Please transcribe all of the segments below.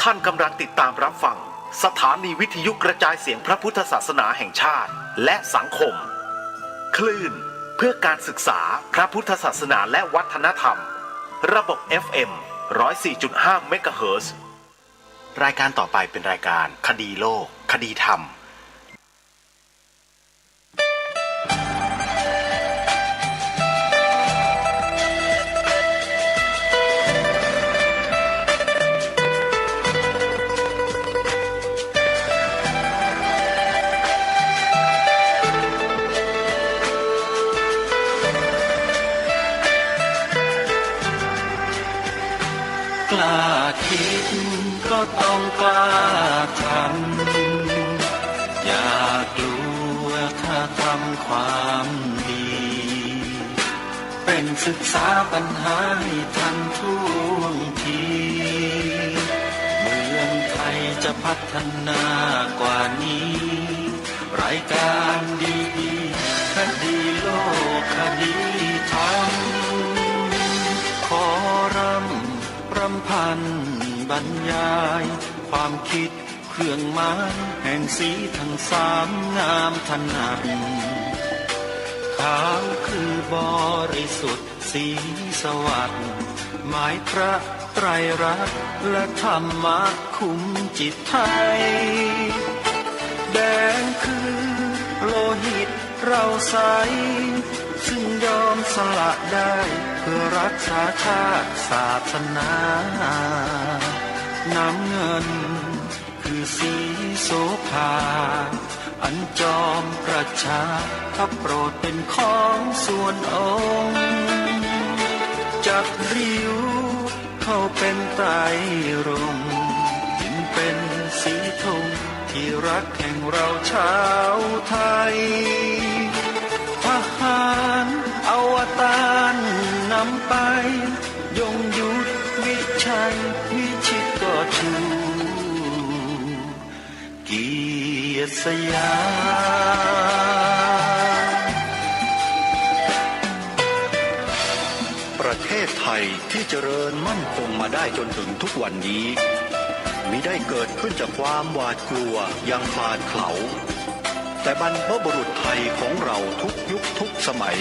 ท่านกำลังติดตามรับฟังสถานีวิทยุกระจายเสียงพระพุทธศาสนาแห่งชาติและสังคมคลื่นเพื่อการศึกษาพระพุทธศาสนาและวัฒนธรรมระบบ FM 104.5 เมกะเฮิรตซ์รายการต่อไปเป็นรายการคดีโลกคดีธรรมกล้าคิดก็ต้องกล้าทำอย่ากลัวถ้าทำความดีเป็นศึกษาปัญหาให้ทันท่วงทีเมืองไทยจะพัฒนากว่านี้รายการดีๆคดีโลกคดีธรรมขอรำพันบรรยายความคิดเครื่องหมายแห่งสีทั้งสามงามถนัดขาวคือบริสุทธิ์สีสวัสดิ์หมายพระไตรรัตน์และธรรมะคุมจิตไทยแดงคือโลหิตเราใสซึ่งยอมสละได้เพื่อรักษาชาติศาสนาน้ำเงินคือสีโสภาอันจอมประชาถ้าโปรดเป็นของส่วนองค์จักริ้วเข้าเป็นไตรรงค์จึงเป็นสีธงที่รักแห่งเราชาวไทยทหารอวตารนำไปยงยุทธวิชัยวิชิตก็ชูเกียรติสยามประเทศไทยที่เจริญมั่นคงมาได้จนถึงทุกวันนี้มิได้เกิดขึ้นจากความหวาดกลัวยังคลาดเขลาแต่บรรพบุรุษไทยของเราทุกยุคทุกสมัย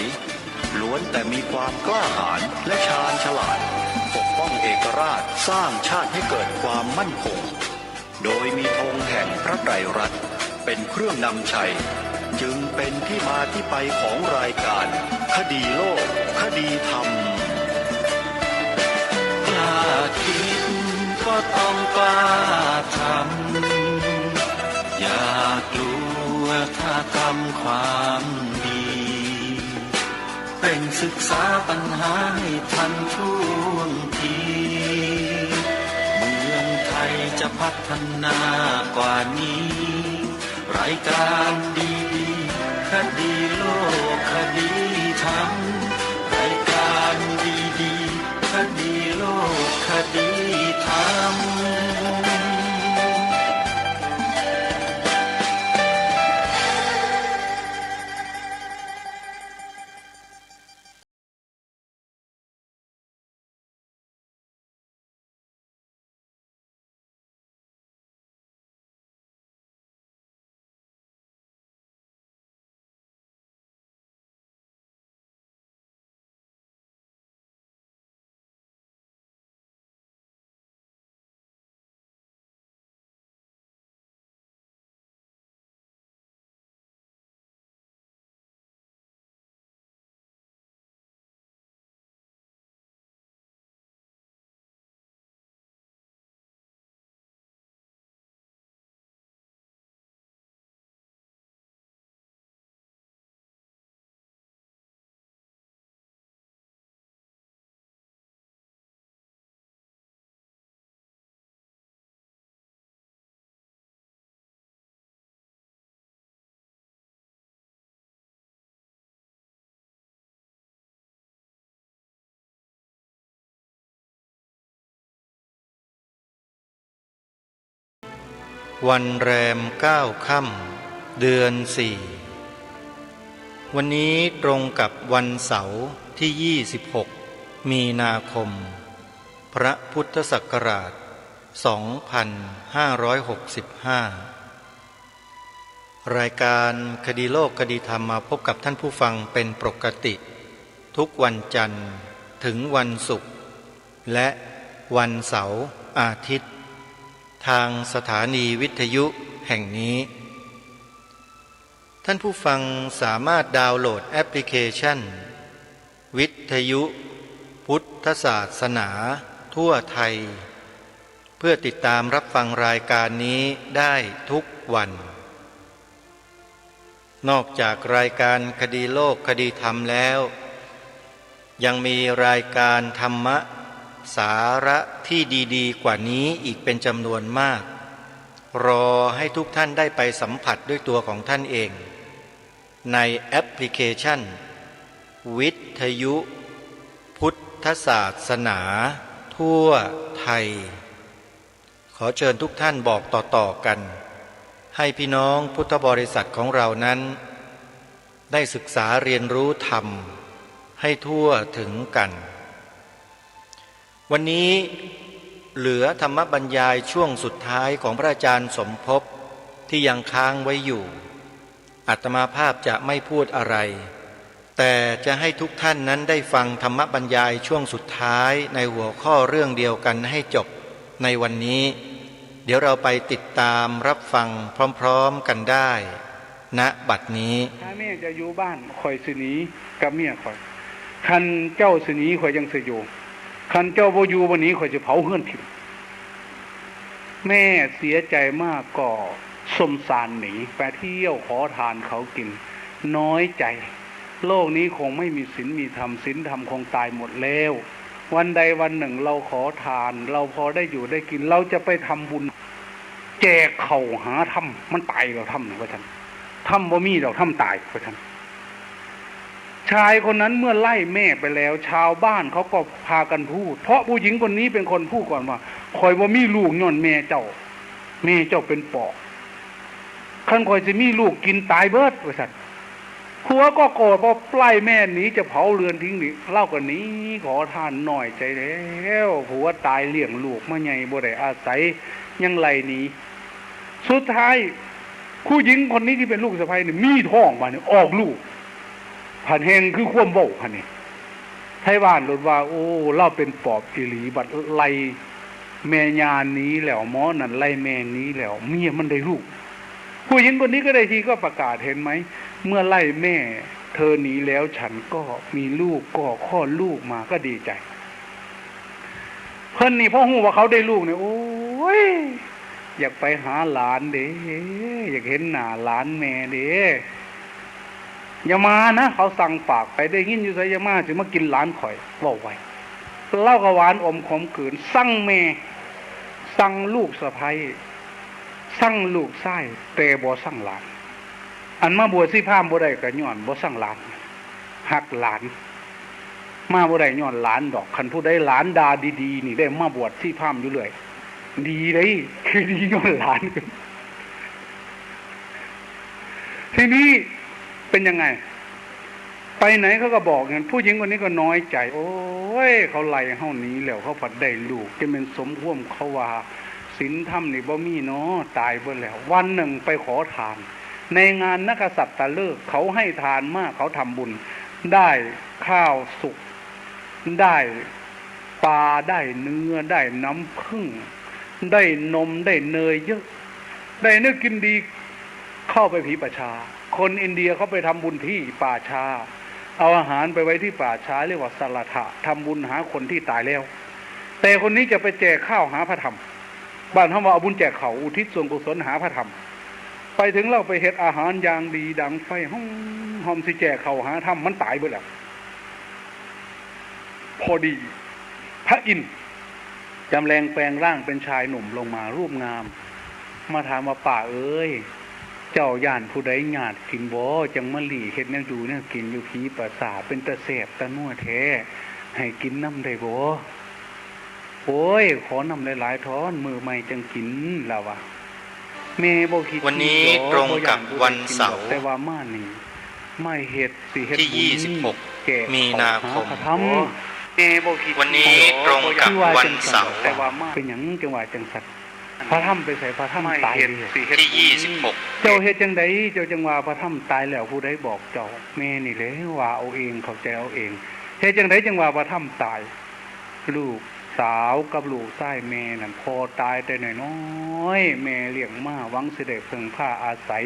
ล้วนแต่มีความกล้าหาญและชาญฉลาดปกป้องเอกราชสร้างชาติให้เกิดความมั่นคงโดยมีธงแห่งพระไตรรัตน์เป็นเครื่องนำชัยจึงเป็นที่มาที่ไปของรายการคดีโลกคดีธรรมกล้าคิดก็ต้องกล้าทำอย่ากลัวถ้าทำความดีเป็นศึกษาปัญหาให้ทันท่วงทีเมืองไทยจะพัฒนากว่านี้รายการดีๆคดีโลกคดีธรรมรายการดีๆคดีโลกคดีธรรมวันแรม9 ค่ำเดือน 4วันนี้ตรงกับวันเสาร์ที่26 มีนาคมพระพุทธศักราช รายการคดีโลกคดีธรรมมาพบกับท่านผู้ฟังเป็นปกติ ทุกวันจันทร์ถึงวันศุกร์และวันเสาร์อาทิตย์ทางสถานีวิทยุแห่งนี้ท่านผู้ฟังสามารถดาวน์โหลดแอปพลิเคชันวิทยุพุทธศาสนาทั่วไทยเพื่อติดตามรับฟังรายการนี้ได้ทุกวันนอกจากรายการคดีโลกคดีธรรมแล้วยังมีรายการธรรมะสาระที่ดีๆกว่านี้อีกเป็นจำนวนมากรอให้ทุกท่านได้ไปสัมผัสด้วยตัวของท่านเองในแอปพลิเคชันวิทยุพุทธศาสนาทั่วไทยขอเชิญทุกท่านบอกต่อๆกันให้พี่น้องพุทธบริษัทของเรานั้นได้ศึกษาเรียนรู้ธรรมให้ทั่วถึงกันวันนี้เหลือธรรมบรรยายช่วงสุดท้ายของพระอาจารย์สมภพที่ยังค้างไว้อยู่อาตมาภาพจะไม่พูดอะไรแต่จะให้ทุกท่านนั้นได้ฟังธรรมบรรยายช่วงสุดท้ายในหัวข้อเรื่องเดียวกันให้จบในวันนี้เดี๋ยวเราไปติดตามรับฟังพร้อมๆกันได้ณบัดนี้ถ้าแม่จะอยู่บ้านข่อยสิหนีกับเมียข่อยคันเจ้าสิหนีข่อยยังสิอยู่คันเจ้าบ่อยู่วันนี้ข่อยจะเผาเฮือนถิ่มแม่เสียใจมากก็สมสารหนีไปเที่ยวขอทานเขากินน้อยใจโลกนี้คงไม่มีศีลมีธรรมศีลธรรมคงตายหมดแล้ววันใดวันหนึ่งเราขอทานเราพอได้อยู่ได้กินเราจะไปทำบุญแจกเข่าหาทำมันตายเราทำหนึ่งว่าท่านทำบ่มีเราทำตายว่าท่านชายคนนั้นเมื่อไล่แม่ไปแล้วชาวบ้านเขาก็พากันพูดเพราะผู้หญิงคนนี้เป็นคนพูดก่อนว่าคอยบ่มีลูกย้อนแม่เจ้าเป็นปอบคันคอยจะมีลูกกินตายเบิดว่าท่านผัวก็โกรธพอไล่แม่หนีจะเผาเรือนทิ้งนี่เล่ากันนี้ขอทานหน่อยใจแล้วผัวตายเลี้ยงลูกมาใหญ่บ่ได้อาศัยยังไล่หนีสุดท้ายผู้หญิงคนนี้ที่เป็นลูกสะใภ้นี่มีท้องมาเนี่ยออกลูกผ่านแหงคือความเบ้าพันนี่ไทบ้านหลุดว่าโอ้เราเป็นปอบอีหลีบัดไล่แม่ยานี้แล้วหมอนั่นไล่แม่นี้แล้วเมียมันได้ลูกผู้หญิงคนนี้ก็ได้ทีก็ประกาศเห็นไหมเมื่อไล่แม่เธอหนีแล้วฉันก็มีลูกก็คลอดลูกมาก็ดีใจเพิ่นนี่พ่อหูว่าเขาได้ลูกเนี่ยโอ้ยอยากไปหาหลานเด้อยากเห็นหน้าหลานแม่เด้อย่ามานะเขาสั่งฝากไปได้ยินอยู่ไสอย่ามาจะมากินหลานข่อยบอกไว้เล่ากระหวานอมขมขืนสั่งแม่สั่งลูกสะใภ้สั่งลูกไส้แต่บ่สั่งหลานอันมาบวชสิพามบ่ได้ก็ย้อนบ่สั่งหลานหักหลานมาบ่ได้ย้อนหลานดอกคันผู้ใดหลานดาดีๆนี่ได้มาบวชสิพามอยู่เรื่อยดีเลยคือดีย้อนหลานทีนี้เป็นยังไงไปไหนเขาก็บอกอย่างผู้หญิงคนนี้ก็น้อยใจโอ้ยเขาไล่เฮาหนีแล้วเขาผัดได้ลูกจะเป็นสมห่วมเขาว่าศีลธรรมนี่บ่มีเนาะตายเบิดแล้ววันหนึ่งไปขอทานในงานนักษัตริย์ฤกษ์เขาให้ทานมากเขาทำบุญได้ข้าวสุกได้ปลาได้เนื้อได้น้ำผึ้งได้นมได้เนยเยอะได้เนื้อกินดีเข้าไปผีป่าช้าคนอินเดียเขาไปทำบุญที่ป่าช้าเอาอาหารไปไว้ที่ป่าช้าเรียกว่าสลัทะทำบุญหาคนที่ตายแล้วแต่คนนี้จะไปแจกข้าวหาพระธรรมบ้านเขาว่าเอาบุญแจกเขาอุทิศส่วนกุศลหาพระธรรมไปถึงเราไปเฮ็ดอาหารอย่างดีดังไฟหอมสิแจกเขาหาธรรมมันตายไปแล้วพอดีพระอินทร์จำแรงแปลงร่างเป็นชายหนุ่มลงมารูปงามมาถามว่าป่าเอ้ยเจ้าย่านผู้ใดญาติกินบ่จังมะหลี่เฮ็ดแนวดูเนี่ยกินอยู่ผีประสาทเป็นตะแสบตะนัวแท้ให้กินน้ำได้บ่โอ้ยขอน้ำหลายๆท้อนมือใหม่จังกินแล้วว่ะแม่บ่คิดวันนี้ตรงกับวันเสาร์แต่ว่ามานี่ไม่เฮ็ดสิเฮ็ดที่26มีนาคม วันนี้ตรงกับวันเสาร์ แต่ว่ามาเป็นหยังจังหวะจังสัตว์พระถ้ำไปใส่พระถ้ำตายเลย ที่26เจ้าเฮ็ดจังไดเจ้าจังว่าพระถ้ำตายแล้วผู้ใดบอกเจ้าแม่นี่เลยว่าเอาเองเข้าใจเอาเองเฮ็ดจังไดจังว่าพระถ้ำตายลูกสาวกับลูกชายแม่นั่นพอตายแต่น้อยๆแม่เลี้ยงมาหวังสิได้เพิ่งผ้าอาศัย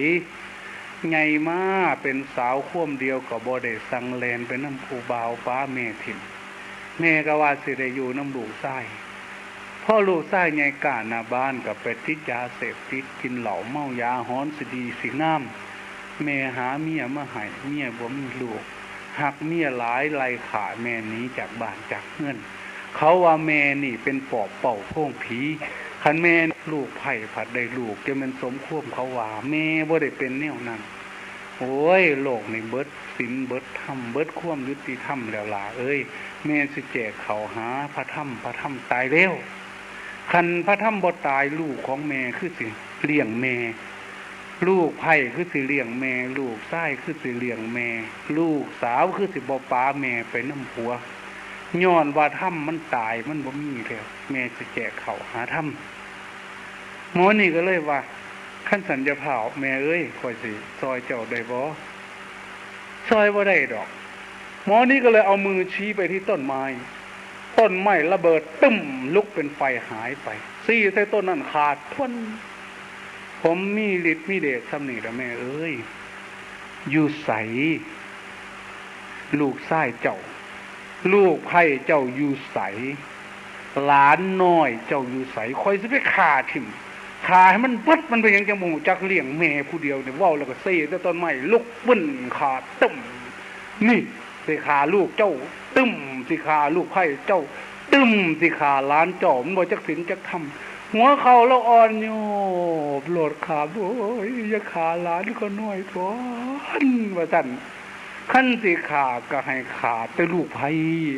ใหญ่มาเป็นสาวข่วมเดียวก็บ่ได้สั่งแลนไปนำผู้บ่าวฟ้าแม่ถิ่มแม่ก็ว่าสิได้อยู่นำลูกชายพ่อลูกชายใหญ่กล้าหน้าบ้านก็ไปติดยาเสพติดกินเหล้าเมายาฮ้อนสิดีสิงามแม่หาเมียมาให้เมียบ่มีลูกหักเมียหลายไล่ขาแม่หนีจากบ้านจากเฮือนเขาว่าแม่นี่เป็นปอบเป่าโพ่งผีคันแม่ลูกไผ่ผัดได้ลูกจะมันสมควบเขาว่าแม่บ่ได้เป็นแนวนั้นโอ้ยโลกนี่เบิดศีลเบิดธรรมเบิดความยุติธรรมแล้วล่ะเอ้ยแม่สิแจกเขาหาพระธรรมตายแล้วคันพระธรรมบ่ตายลูกของแม่คือสิเลี้ยงแม่ลูกไผ่คือสิเลี้ยงแม่ลูกชายคือสิเลี้ยงแม่ลูกสาวคือสิบ่ป้าแม่ไปนำผัวย้อนว่าถ้ำมันตายมันบ่มีแล้วแม่สิแจกเขาหาถ้ำหมอนี่ก็เลยว่าขั้นสัญญาเผาแม่เอ้ยคอยสิซอยเจ้าได้บ่ซอยบ่ได้ดอกหมอนี่ก็เลยเอามือชี้ไปที่ต้นไม้ระเบิดตึ้มลุกเป็นไฟหายไปซี่ใส่ต้นนั้นขาดทวนผมมีฤทธิ์มีเดชซ้ำนี่ล่ะแม่เอ้ยอยู่ใสลูกชายเจ้าลูกไผ่เจ้าอยู่ใสหลานน้อยเจ้าอยู่ใสคอยสิไปฆ่าทิ่มฆ่าให้มันเบิดมันเป็นหยังจังบ่จักเลี้ยงแม่ผู้เดียวเนี่ยเว้าแล้วก็เซ่แต่ต้นไม้ลุกบึ้นขาดตึ้มนี่สิฆ่าลูกเจ้าตึ้มสิฆ่าลูกไผ่เจ้าตึ้มสิฆ่าหลานเจ้ามันบ่จักศีลจักธรรมหัวเขาแล้วอ่อนโยบโลดขาโอ้ยอย่าฆ่าหลานก็น้อยท้อนว่าซั่นขั้นสิขาก็ให้ขาแต่ลูกไผ่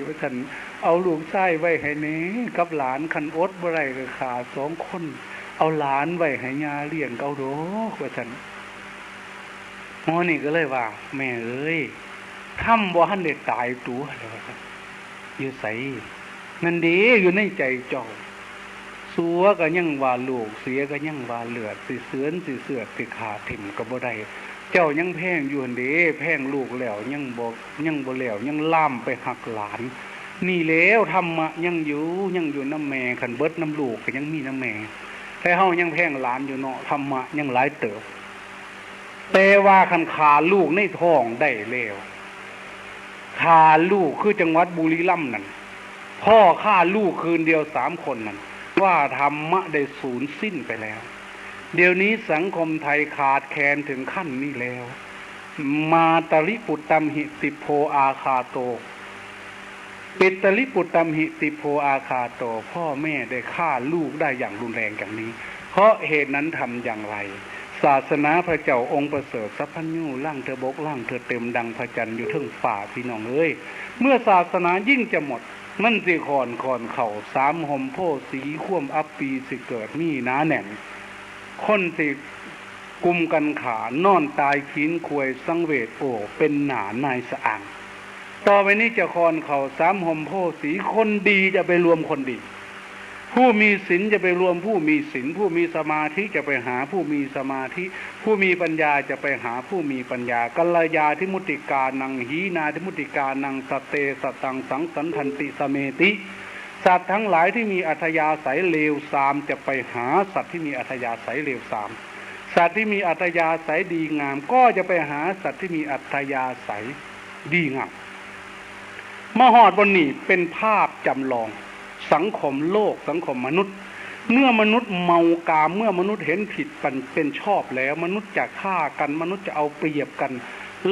ว่าฉันเอาลูกชายไว้ให้เน้กับหลานคันอดบ่ไรก็ขา2คนเอาหลานไว้ให้ยาเลี้ยงเกาโดกว่าฉันหมอนี่ก็เลยว่าแม่เอ้ยทำบ่ทันได้ตายตัวแล้วอยู่ไสนั่นดีอยู่ในใจเจ้าสัวก็ยังว่าลูกเสียก็ยังว่าเลือดสิเสือนสิเสือดสิขาถิ่มก็บ่ได้เจ้ายังแพงอยู่หั่นเด้แพงลูกแล้วยังบ่แล้วยังล่ามไปหักหลานนี่แล้วธรรมะยังอยู่น้ำแม่คันเบิดน้ำลูกก็ยังมีน้ำแม่แต่เฮายังแพงหลานอยู่เนาะธรรมะยังหลายเติบแต่ว่าคันขาลูกในท้องได้แล้วขาลูกคือจังหวัดบุรีรัมย์นั่นพ่อฆ่าลูกคืนเดียว3คนนั่นว่าธรรมะได้สูญสิ้นไปแล้วเดี๋ยวนี้สังคมไทยขาดแคลนถึงขั้นนี้แล้วมาตริปุตตัมหิติโพอาคาโตปิตริปุตตัมหิติโพอาคาโตพ่อแม่ได้ฆ่าลูกได้อย่างรุนแรงอย่างนี้เพราะเหตุนั้นทำอย่างไรศาสนาพระเจ้าองค์ประเสริฐสัพพัญญูล่างเธอบกล่างเธอเต็มดังพระจันทร์อยู่ทึ่งฝ่าพี่น้องเอ้ยเมื่อศาสนายิ่งจะหมดมันสิคอนเข่า3ห่มโพสีข่วมอัปปีสิเกิดมีหนาแน่นคนสิกุมกันขานอนตายขีนควยสังเวชโอเป็นหนานายสะอ่างต่อไปนี้จะคอนเข่า3ห่มโพสีคนดีจะไปรวมคนดีผู้มีศีลจะไปรวมผู้มีศีลผู้มีสมาธิจะไปหาผู้มีสมาธิผู้มีปัญญาจะไปหาผู้มีปัญญากัลยาธิมุตติกานังหีนาธิมุตติกานังสเตสตังสังสันทันติสเมติสัตว์ทั้งหลายที่มีอัธยาศัยเลวทรามจะไปหาสัตว์ที่มีอัธยาศัยเลวทรามสัตว์ที่มีอัธยาศัยดีงามก็จะไปหาสัตว์ที่มีอัธยาศัยดีงามมหอดบนนี้เป็นภาพจำลองสังคมโลกสังคมมนุษย์เมื่อมนุษย์เมากามเมื่อมนุษย์เห็นผิดเป็นชอบแล้วมนุษย์จะฆ่ากันมนุษย์จะเอาเปรียบกัน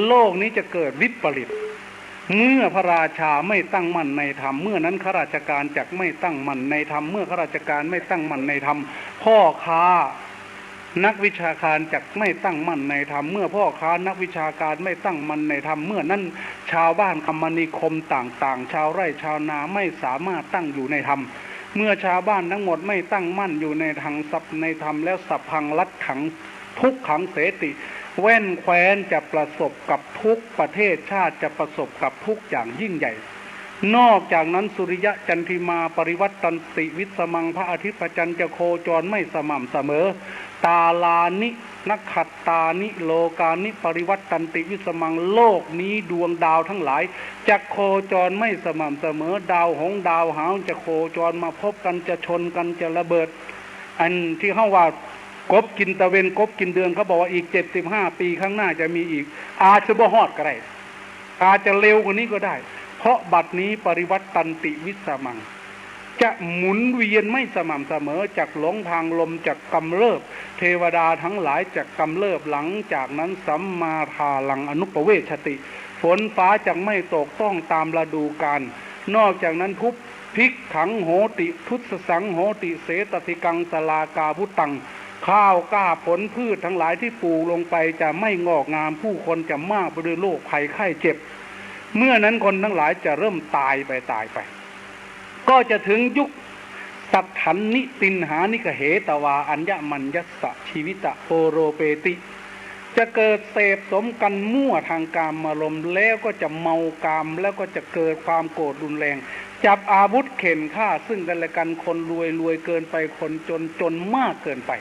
โลกนี้จะเกิดวิปริตเมื่อพระราชาไม่ตั้งมั่นในธรรมเมื่อนั้นข้าราชการจักไม่ตั้งมั่นในธรรมเมื่อข้าราชการไม่ตั้งมั่นในธรรมพ่อค้านักวิชาการจักไม่ตั้งมั่นในธรรมเมื่อพ่อค้านักวิชาการไม่ตั้งมั่นในธรรมเมื่อนั้นชาวบ้านคมนาคมต่างๆชาวไร่ชาวนาไม่สามารถตั้งอยู่ในธรรมเมื่อชาวบ้านทั้งหมดไม่ตั้งมั่นอยู่ในทางสัพในธรรมแล้วสัพพังลัดขังทุกขังเสติแว่นแคว้นจะประสบกับทุกประเทศชาติจะประสบกับทุกอย่างยิ่งใหญ่ นอกจากนั้นสุริยะจันทิมาปริวัตตันติวิสมังพระอาทิตย์พระจันทร์จะโคจรไม่สม่ำเสมอตาลานินักขัตตานิโลกานิปริวัตตันติวิสมังโลกนี้ดวงดาวทั้งหลายจะโคจรไม่สม่ำเสมอดาวหงดาวหาวจะโคจรมาพบกันจะชนกันจะระเบิดอันที่เขาว่ากบกินตะเวนกบกินเดือนเขาบอกว่าอีก75 ปีข้างหน้าจะมีอีกอาจจะบ่ฮอดก็ได้อาจจะเร็วกว่านี้ก็ได้เพราะบัดนี้ปริวัตตันติวิสมังจะหมุนเวียนไม่สม่ำเสมอจากหลงทางลมจากกำเริบเทวดาทั้งหลายจากกำเริบหลังจากนั้นสัมมาทาลังอนุปเวชติฝนฟ้าจะไม่ตกต้องตามฤดูกาลนอกจากนั้นทุบพิกขังโหติทุตสังโหติเสตติกังสลากาพุตังข้าวกล้าผลพืชทั้งหลายที่ปลูกลงไปจะไม่งอกงามผู้คนจะมากไปด้วยโรคภัยไข้เจ็บเมื่อนั้นคนทั้งหลายจะเริ่มตายไปก็จะถึงยุคสัตถันนิตินหานิกเหตวาอัญญมัญญัสสะชีวิตะโปโรเปติจะเกิดเสพสมกันมั่วทางกามอารมณ์แล้วก็จะเมากามแล้วก็จะเกิดความโกรธรุนแรงจับอาวุธเข็นฆ่าซึ่งกันและกันคนรวยเกินไปคนจนมากเกินไป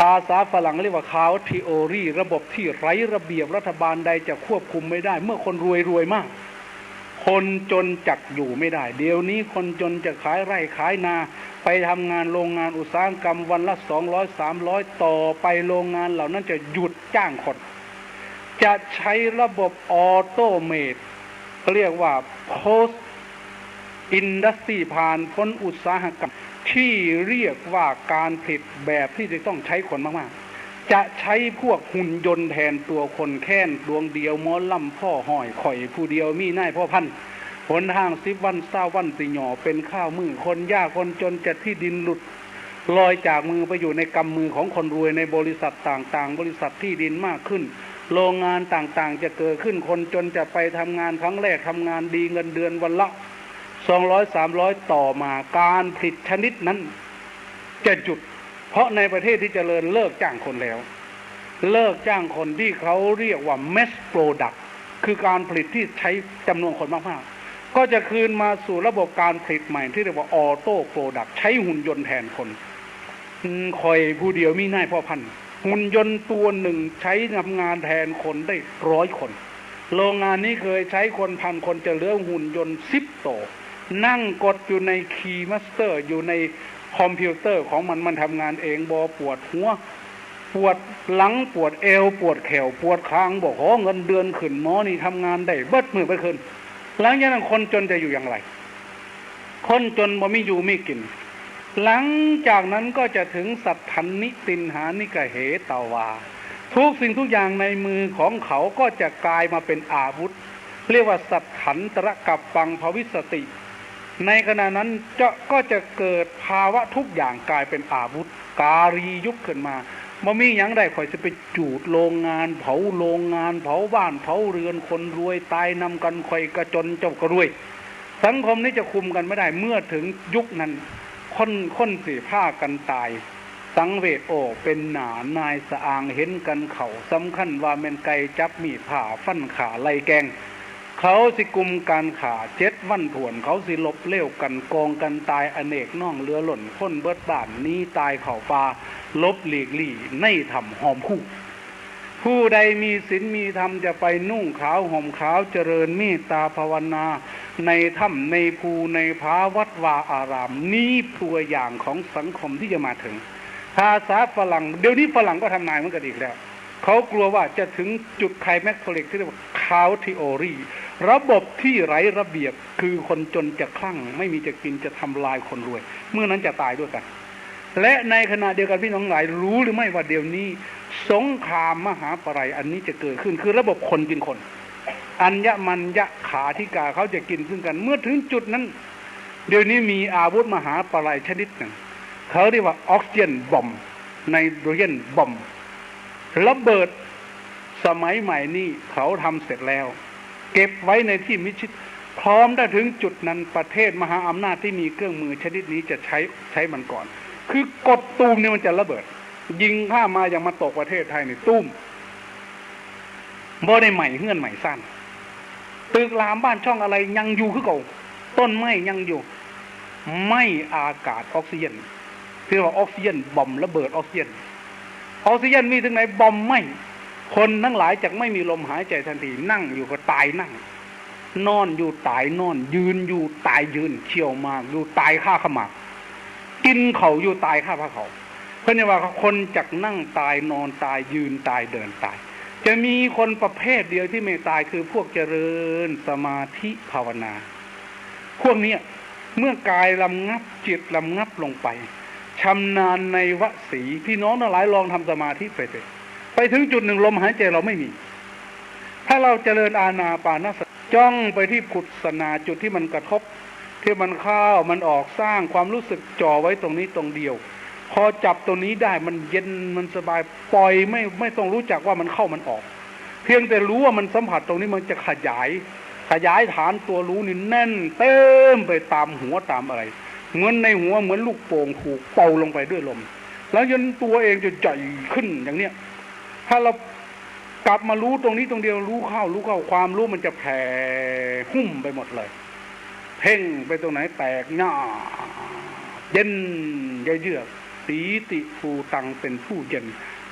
ภาษาฝรั่งเรียกว่าคาวทีโอรีระบบที่ไร้ระเบียบรัฐบาลใดจะควบคุมไม่ได้เมื่อคนรวยมากคนจนจักอยู่ไม่ได้เดี๋ยวนี้คนจนจะขายไร่ขายนาไปทำงานโรงงานอุตสาหกรรมวันละ200-300ต่อไปโรงงานเหล่านั้นจะหยุดจ้างคนจะใช้ระบบออโตเมตเรียกว่า post industry ผ่านพ้นอุตสาหกรรมที่เรียกว่าการผลิตแบบที่จะต้องใช้คนมากๆจะใช้พวกหุ่นยนต์แทนตัวคนแค่นดวงเดียวหมอลำพ่อห้อยข่อยผู้เดียวมีนายพ่อพันหนทาง10 วัน20 วันสิหย่อเป็นข้าวมือคนยากคนจนจะที่ดินหลุดลอยจากมือไปอยู่ในกำมือของคนรวยในบริษัทต่างๆบริษัทที่ดินมากขึ้นโรงงานต่างๆจะเกิดขึ้นคนจนจะไปทำงานครั้งแรกทำงานดีเงินเดือนวันละ200-300ต่อมาการผลิตชนิดนั้นจะหยุดเพราะในประเทศที่เจริญเลิกจ้างคนแล้วเลิกจ้างคนที่เขาเรียกว่า mass product คือการผลิตที่ใช้จำนวนคนมากๆก็จะคืนมาสู่ระบบการผลิตใหม่ที่เรียกว่าออโต้โปรดักต์ใช้หุ่นยนต์แทนคนคอยผู้เดียวมีนายพ่อพันหุ่นยนต์ตัวหนึ่งใช้ทำงานแทนคนได้100 คนโรงงานนี้เคยใช้คน1,000 คนจะเหลือหุ่นยนต์10 ตัวนั่งกดอยู่ในคีย์มาสเตอร์อยู่ในคอมพิวเตอร์ของมันทำงานเองบอปวดหัวปวดหลังปวดเอวปวดแขวปวดคางบอกเงินเดือนขึ้นหมอนี่ทำงานได้เบิดมือไปขึ้นหลังจากนั้นคนจนจะอยู่อย่างไรคนจนบ่มีอยู่มีกินหลังจากนั้นก็จะถึงสัตถันนิตินหานิกเหตวาทุกสิ่งทุกอย่างในมือของเขาก็จะกลายมาเป็นอาวุธเรียกว่าสัตถันตระกับปังภวิสติในขณะนั้นก็จะเกิดภาวะทุกอย่างกลายเป็นอาวุธการียุคขึ้นมาบ่มีหยังได้ข่อยจะไปจูดโรงงานเผาโรงงานเผาบ้านเผาเรือนคนรวยตายนำกันข่อยกระจนเจ้าก็รวยสังคมนี้จะคุมกันไม่ได้เมื่อถึงยุคนั้นคนสิผ้ากันตายสังเวชโอเป็นหนานายสะอางเห็นกันเขาสำคัญว่าแม่นไก่จับมีดผ่าฟันขาไล่แกงเขาสิกุมการขา7 วันถวนเขาสิลบเลี้ยวกันกองกันตายอเนกน้องเรือหล่นพ้นเบิดบ้านนี้ตายเข่าปลาลบหลีกลี่ในธรรมหอมคู่ผู้ใดมีศีลมีธรรมจะไปนุ่งขาวห่มขาวเจริญเมตตาภาวนาในถ้ำในภูในผาวัดวาอารามนี้ตัวอย่างของสังคมที่จะมาถึงภาษาฝรั่งเดี๋ยวนี้ฝรั่งก็ทำนายเหมือนกันอีกแล้วเขากลัวว่าจะถึงจุดไคลแม็กซ์ที่เรียกว่าคาวทีโอรีระบบที่ไร้ระเบียบคือคนจนจะคลั่งไม่มีจะกินจะทำลายคนรวยเมื่อนั้นจะตายด้วยกันและในขณะเดียวกันพี่น้องหลายรู้หรือไม่ว่าเดี๋ยวนี้สงครามมหาปรายอันนี้จะเกิดขึ้นคือระบบคนกินคนอัญญมัญญขาธิกาเขาจะกินซึ่งกันเมื่อถึงจุดนั้นเดี๋ยวนี้มีอาวุธมหาปรายชนิดหนึ่งเขาเรียกว่าออกซิเจนบอมไนโตรเจนบอมระเบิดสมัยใหม่นี่เขาทำเสร็จแล้วเก็บไว้ในที่มิชิดพร้อมได้ถึงจุดนั้นประเทศมหาอำนาจที่มีเครื่องมือชนิดนี้จะใช้มันก่อนคือกดตูมเนี่ยมันจะระเบิดยิงข้ามาอย่างมาตกประเทศไทยนี่ตุ้มบ่ได้ใหม่เฮือนใหม่สั้น ตึกรามบ้านช่องอะไรยังอยู่คือเก่าต้นไม้ยังอยู่ไม่อากาศออกซิเจนที่ว่าออกซิเจนบอมระเบิดออกซิเจนมีถึงไหนบอมไม่คนทั้งหลายจากไม่มีลมหายใจทันทีนั่งอยู่ก็ตายนั่งนอนอยู่ตายนอนยืนอยู่ตายยืนเขี่ยวหมากอยู่ตายฆ่าขมากกินเขาอยู่ตายฆ่าพระเขาเพราะนี่ว่าคนจากนั่งตายนอนตายยืนตายเดินตายจะมีคนประเภทเดียวที่ไม่ตายคือพวกเจริญสมาธิภาวนาพวกนี้เมื่อกายลำงับจิตลำงับลงไปชำนาญในวสีพี่น้องทั้งหลายลองทำสมาธิไปถึงจุดหนึ่งลมหายใจเราไม่มีถ้าเราเจริญอานาปานสติจ้องไปที่พุทธนาจุดที่มันกระทบที่มันเข้ามันออกสร้างความรู้สึกจ่อไว้ตรงนี้ตรงเดียวพอจับตรงนี้ได้มันเย็นมันสบายปล่อยไม่ต้องรู้จักว่ามันเข้ามันออกเพียงแต่รู้ว่ามันสัมผัสตรงนี้มันจะขยายฐานตัวรู้นี่แน่นเต็มไปตามหัวตามอะไรเหมือนในหัวเหมือนลูกโป่งถูกเป่าลงไปด้วยลมแล้วจนตัวเองจะใหญ่ขึ้นอย่างเนี้ยถ้าเรากลับมารู้ตรงนี้ตรงเดียวรู้เข้าความรู้มันจะแผ่หุ้มไปหมดเลยเพ่งไปตรงไหนแตกหน้าเย็นเยือกปีติภูตังเป็นผู้เย็น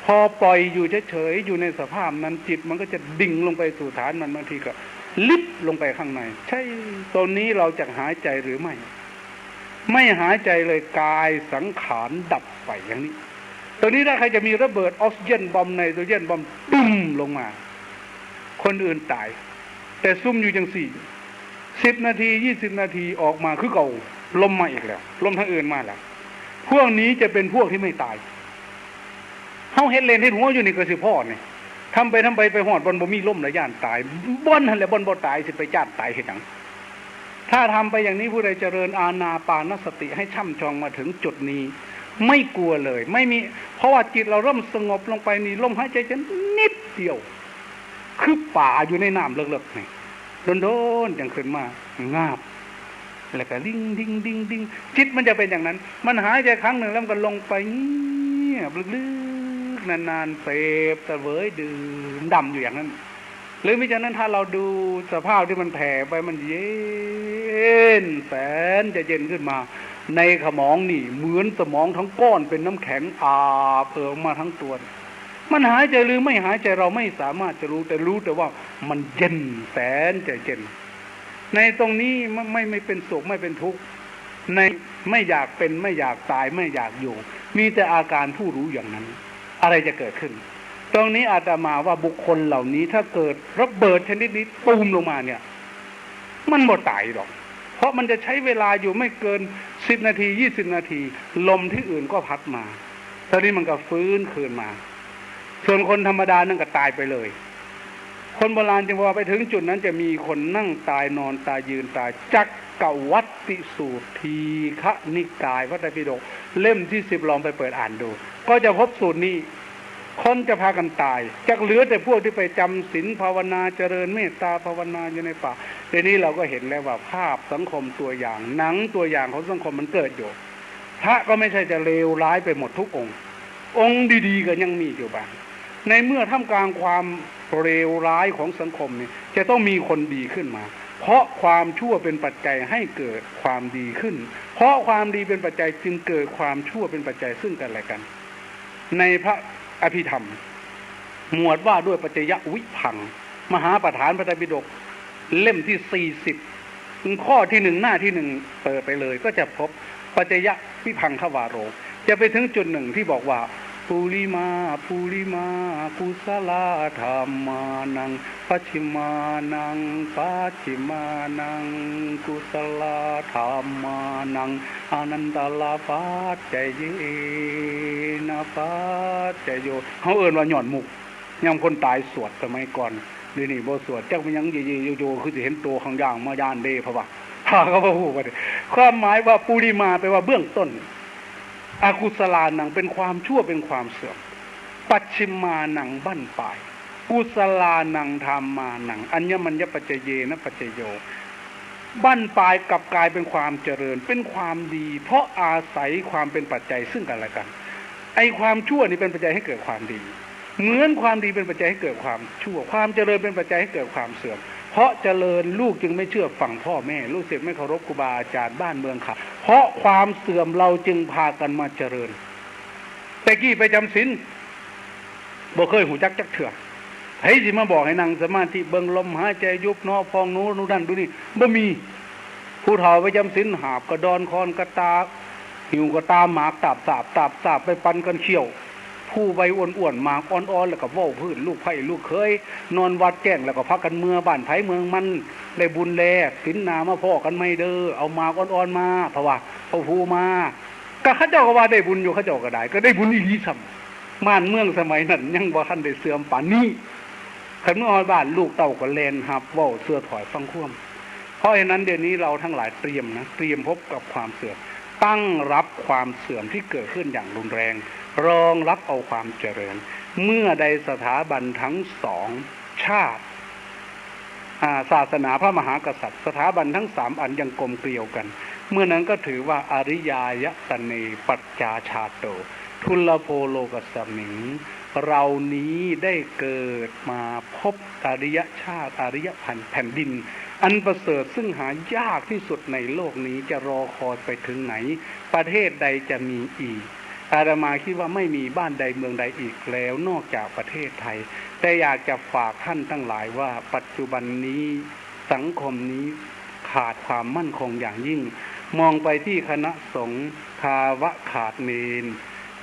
พอปล่อยอยู่เฉยๆอยู่ในสภาพนั้นจิตมันก็จะดิ่งลงไปสู่ฐานมันบางทีก็ลิบลงไปข้างในใช่ตอนนี้เราจะหายใจหรือไม่หายใจเลยกายสังขารดับไปอย่างนี้ตอนนี้ถ้าใครจะมีระเบิดออกซิเจนบอมไนโตรเจนบอมตุ้มลงมาคนอื่นตายแต่ซุ่มอยู่จัง10 นาที20 นาทีออกมาคือเก่าลมมาอีกแล้วลมทางอื่นมาแล้วพวกนี้จะเป็นพวกที่ไม่ตายเฮาเฮ็ดเลนเฮ็ดหัวอยู่นี่ก็สิพ่อนี่ทำไปไปหอดบนบ่มีลมแล้วย่านตายบ่นั่นแหละบ่ตายสิไปจ้านตายเฮ็ดหยังถ้าทำไปอย่างนี้ผู้ใดเจริญอานาปานสติให้ช่ำชองมาถึงจุดนี้ไม่กลัวเลยไม่มีเพราะว่าจิตเราเริ่มสงบลงไปนี่ลมหายใจจะนิดเดียวคือป่าอยู่ในน้ำเลิกๆนี่โดนๆอย่างขึ้นมางาบแล้วก็ดิ้งจิตมันจะเป็นอย่างนั้นมันหายใจครั้งหนึ่งแล้วมันก็ลงไปเงียบลึกๆนานๆเสพตะเวยดื่มดำอยู่อย่างนั้นหรือไม่ฉะนั้นถ้าเราดูสภาพที่มันแผ่ไปมันเย็นแสนจะเย็นขึ้นมาในสมองนี่เหมือนสมองทั้งก้อนเป็นน้ำแข็งอาบออกมาทั้งตัวมันหายใจหรือไม่หายใจเราไม่สามารถจะรู้แต่ว่ามันเย็นแสนจะเย็นในตรงนี้ไม่เป็นสุขไม่เป็นทุกข์ในไม่อยากเป็นไม่อยากตายไม่อยากอยู่มีแต่อาการผู้รู้อย่างนั้นอะไรจะเกิดขึ้นตรงนี้อาตมาว่าบุคคลเหล่านี้ถ้าเกิดระเบิดชนิดนี้ตูมลงมาเนี่ยมันหมดตายหรอกเพราะมันจะใช้เวลาอยู่ไม่เกิน10 นาที20 นาทีลมที่อื่นก็พัดมาตอนนี้มันก็ฟื้นคืนมาส่วนคนธรรมดานั่นก็ตายไปเลยคนโบราณจึงว่าไปถึงจุดนั้นจะมีคนนั่งตายนอนตายยืนตายจักกวัตติสูตรทีฆนิกายพระไตรปิฎกเล่มที่10ลองไปเปิดอ่านดูก็จะพบสูตรนี้คนจะพากันตายจักเหลือแต่พวกที่ไปจำศีลภาวนาเจริญเมตตาภาวนาอยู่ในป่าทีนี้เราก็เห็นแล้วว่าภาพสังคมตัวอย่างหนังตัวอย่างของสังคมมันเกิดอยู่พระก็ไม่ใช่จะเลวร้ายไปหมดทุกองค์ดีๆก็ยังมีอยู่บ้างในเมื่อท่ามกลางความเลวร้ายของสังคมนี่จะต้องมีคนดีขึ้นมาเพราะความชั่วเป็นปัจจัยให้เกิดความดีขึ้นเพราะความดีเป็นปัจจัยจึงเกิดความชั่วเป็นปัจจัยซึ่งกันและกันในพระอภิธรรมหมวดว่าด้วยปัจจยวิพังค์มหาประธานพระไตรปิฎกเล่มที่40ข้อที่1หน้าที่1เปิดไปเลยก็จะพบปัจจยวิพังควาโรจะไปถึงจุดหนึ่งที่บอกว่าภูริมากุศลธรรมานังปัจฉิมานังกุศลธรรมานังอนันตลาปัจจเยนะปัจจโยเขาเอิ้นว่าหย่อนมุกยามคนตายสวดสมัยก่อนนี่บ่สวดจักมันยังโยคือสิเห็นตัวข้างย่างมายานเดพะว่าถ้าเขาบ่ฮู้ว่าความหมายว่าปุริมาแปลว่าเบื้องต้นอกุศลานังเป็นความชั่วเป็นความเสื่อมปัจฉิมานังบั้นปลายกุศลานังธรรมานังอัญญมัญญปัจจเยนะปัจจโยบั้นปลายกลับกลายเป็นความเจริญเป็นความดีเพราะอาศัยความเป็นปัจจัยซึ่งกันและกันไอ้ความชั่วนี่เป็นปัจจัยให้เกิดความดีเหมือนความดีเป็นปัจจัยให้เกิดความชั่วความเจริญเป็นปัจจัยให้เกิดความเสื่อมพ เพราะเจริญลูกจึงไม่เชื่อฟังพ่อแม่ลูกศิษย์ไม่เคารพครูบาอาจารย์บ้านเมืองขาดเพราะความเสื่อมเราจึงพากันมาเจริญแต่กี้ไปจำศีลบ่เคยหูจักเถื่อให้สิมาบอกให้นั่งสมาธิเบิ่งลมหายใจยุบนอพองนู้นนั่นดูนี่บ่มีผู้เฒ่าไปจำศีลหาบกระดอนคอนกระตาหิวกระตาหมากตาบสาบไปปันกันเขี้ยวผู้ใบอ้วนๆหมากอ่อนๆแล้วก็เว้าพื้นลูกไผ่ลูกเคยนอนวัดแจ้งแล้วก็พักกันเมือบ้านไผเมืองมันได้บุญแลศีลนามาพ่อกันไม่เด้อเอาหมากอ่อนๆมาเพราะว่าเอาผู้มาก็เขาเจ้าก็ว่าได้บุญอยู่เขาเจ้าก็ได้ก็ได้บุญอีหลีซ้ำบ้านเมืองสมัยนั้นยังบ่ทันได้เสื่อมปานนี้คันเมื่อบ้านลูกเต้าก็แลนหับเว้าเสื้อถอยฟังความเพราะฉะนั้นเดี๋ยวนี้เราทั้งหลายเตรียมพบกับความเสื่อมตั้งรับความเสื่อมที่เกิดขึ้นอย่างรุนแรงรองรับเอาความเจริญเมื่อใดสถาบันทั้งสองชาติศาสนาพระมหากษัตริย์สถาบันทั้งสามอันยังกลมเกลียวกันเมื่อนั้นก็ถือว่าอริยายตเนปัจจาชาโตทุลโภโลกัสสมิงเรานี้ได้เกิดมาพบอริยชาติอริยแผ่นดินอันประเสริฐซึ่งหายากที่สุดในโลกนี้จะรอคอยไปถึงไหนประเทศใดจะมีอีกอาตมาคิดว่าไม่มีบ้านใดเมืองใดอีกแล้วนอกจากประเทศไทยแต่อยากจะฝากท่านทั้งหลายว่าปัจจุบันนี้สังคมนี้ขาดความมั่นคงอย่างยิ่งมองไปที่คณะสงฆ์ภาวะขาดเนร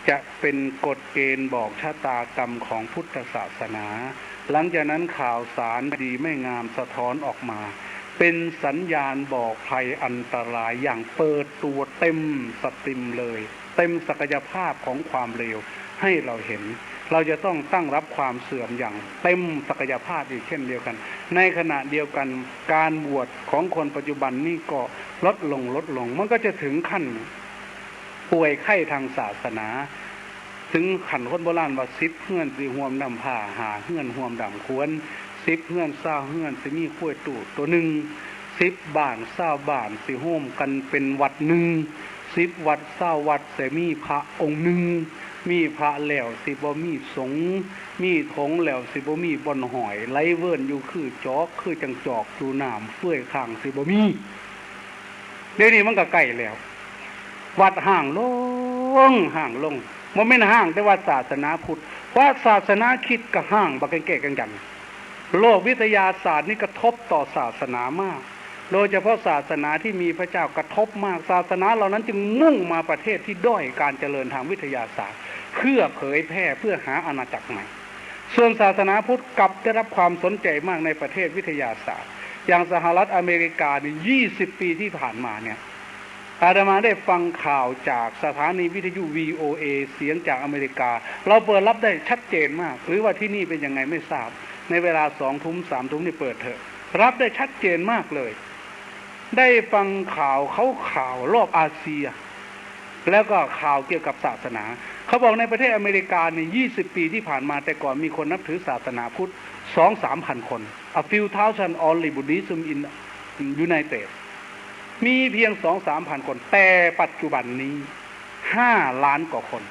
จะเป็นกฎเกณฑ์บอกชะตากรรมของพุทธศาสนาหลังจากนั้นข่าวสารดีไม่งามสะท้อนออกมาเป็นสัญญาณบอกภัยอันตรายอย่างเปิดตัวเต็มสตรีมเลยเต็มศักยภาพของความเลวให้เราเห็นเราจะต้องตั้งรับความเสื่อมอย่างเต็มศักยภาพอีกเช่นเดียวกันในขณะเดียวกันการบวชของคนปัจจุบันนี่ก็ลดลงมันก็จะถึงขั้นป่วยไข้ทางศาสนาถึงขันคนโบราณว่า10เฮือนสิห่วมดำผ้าหาเฮือนห่วมดำควร10เฮือน20เฮือนสิมีข้วยตู่ตัวหนึ่ง10บ้าน20บ้านสิโฮมกันเป็นวัดหนึ่ง10วัด20วัดสิมีพระองค์หนึ่งมีพระแล้วสิบ่มีสงฆ์มีถงแล้วสิบ่มีบ่อนหอยไหลเวิ้นอยู่คือจอกคือจังจอกอยู่น้ำเฟื่อยข้างสิบ่มีเดี๋ยวนี้มันก็ใกล้แล้ววัดห่างลงมันไม่ห่างแต่ว่าศาสนาพุทธว่าศาสนาคริสต์ก็ห่างบักแก่กันโลกวิทยาศาสตร์นี่กระทบต่อศาสนามากโดยเฉพาะศาสนาที่มีพระเจ้ากระทบมากศาสนาเหล่านั้นจึงมุ่งมาประเทศที่ด้อยการเจริญทางวิทยาศาสตร์เพื่อเผยแพร่เพื่อหาอาณาจักรใหม่ส่วนศาสนาพุทธกลับได้รับความสนใจมากในประเทศวิทยาศาสตร์อย่างสหรัฐอเมริกานี่20 ปีที่ผ่านมาเนี่ยอาตมาได้ฟังข่าวจากสถานีวิทยุ VOA เสียงจากอเมริกาเราเปิดรับได้ชัดเจนมากหรือว่าที่นี่เป็นยังไงไม่ทราบในเวลา20:00 21:00 นี่เปิดเถอะรับได้ชัดเจนมากเลยได้ฟังข่าวรอบอาเซียแล้วก็ข่าวเกี่ยวกับศาสนาเขาบอกในประเทศอเมริกานี่20 ปีที่ผ่านมาแต่ก่อนมีคนนับถือศาสนาพุทธ 2-3 พันคน A few thousand only Buddhism in United มีเพียง 2-3 พันคนแต่ปัจจุบันนี้5 ล้านกว่าคน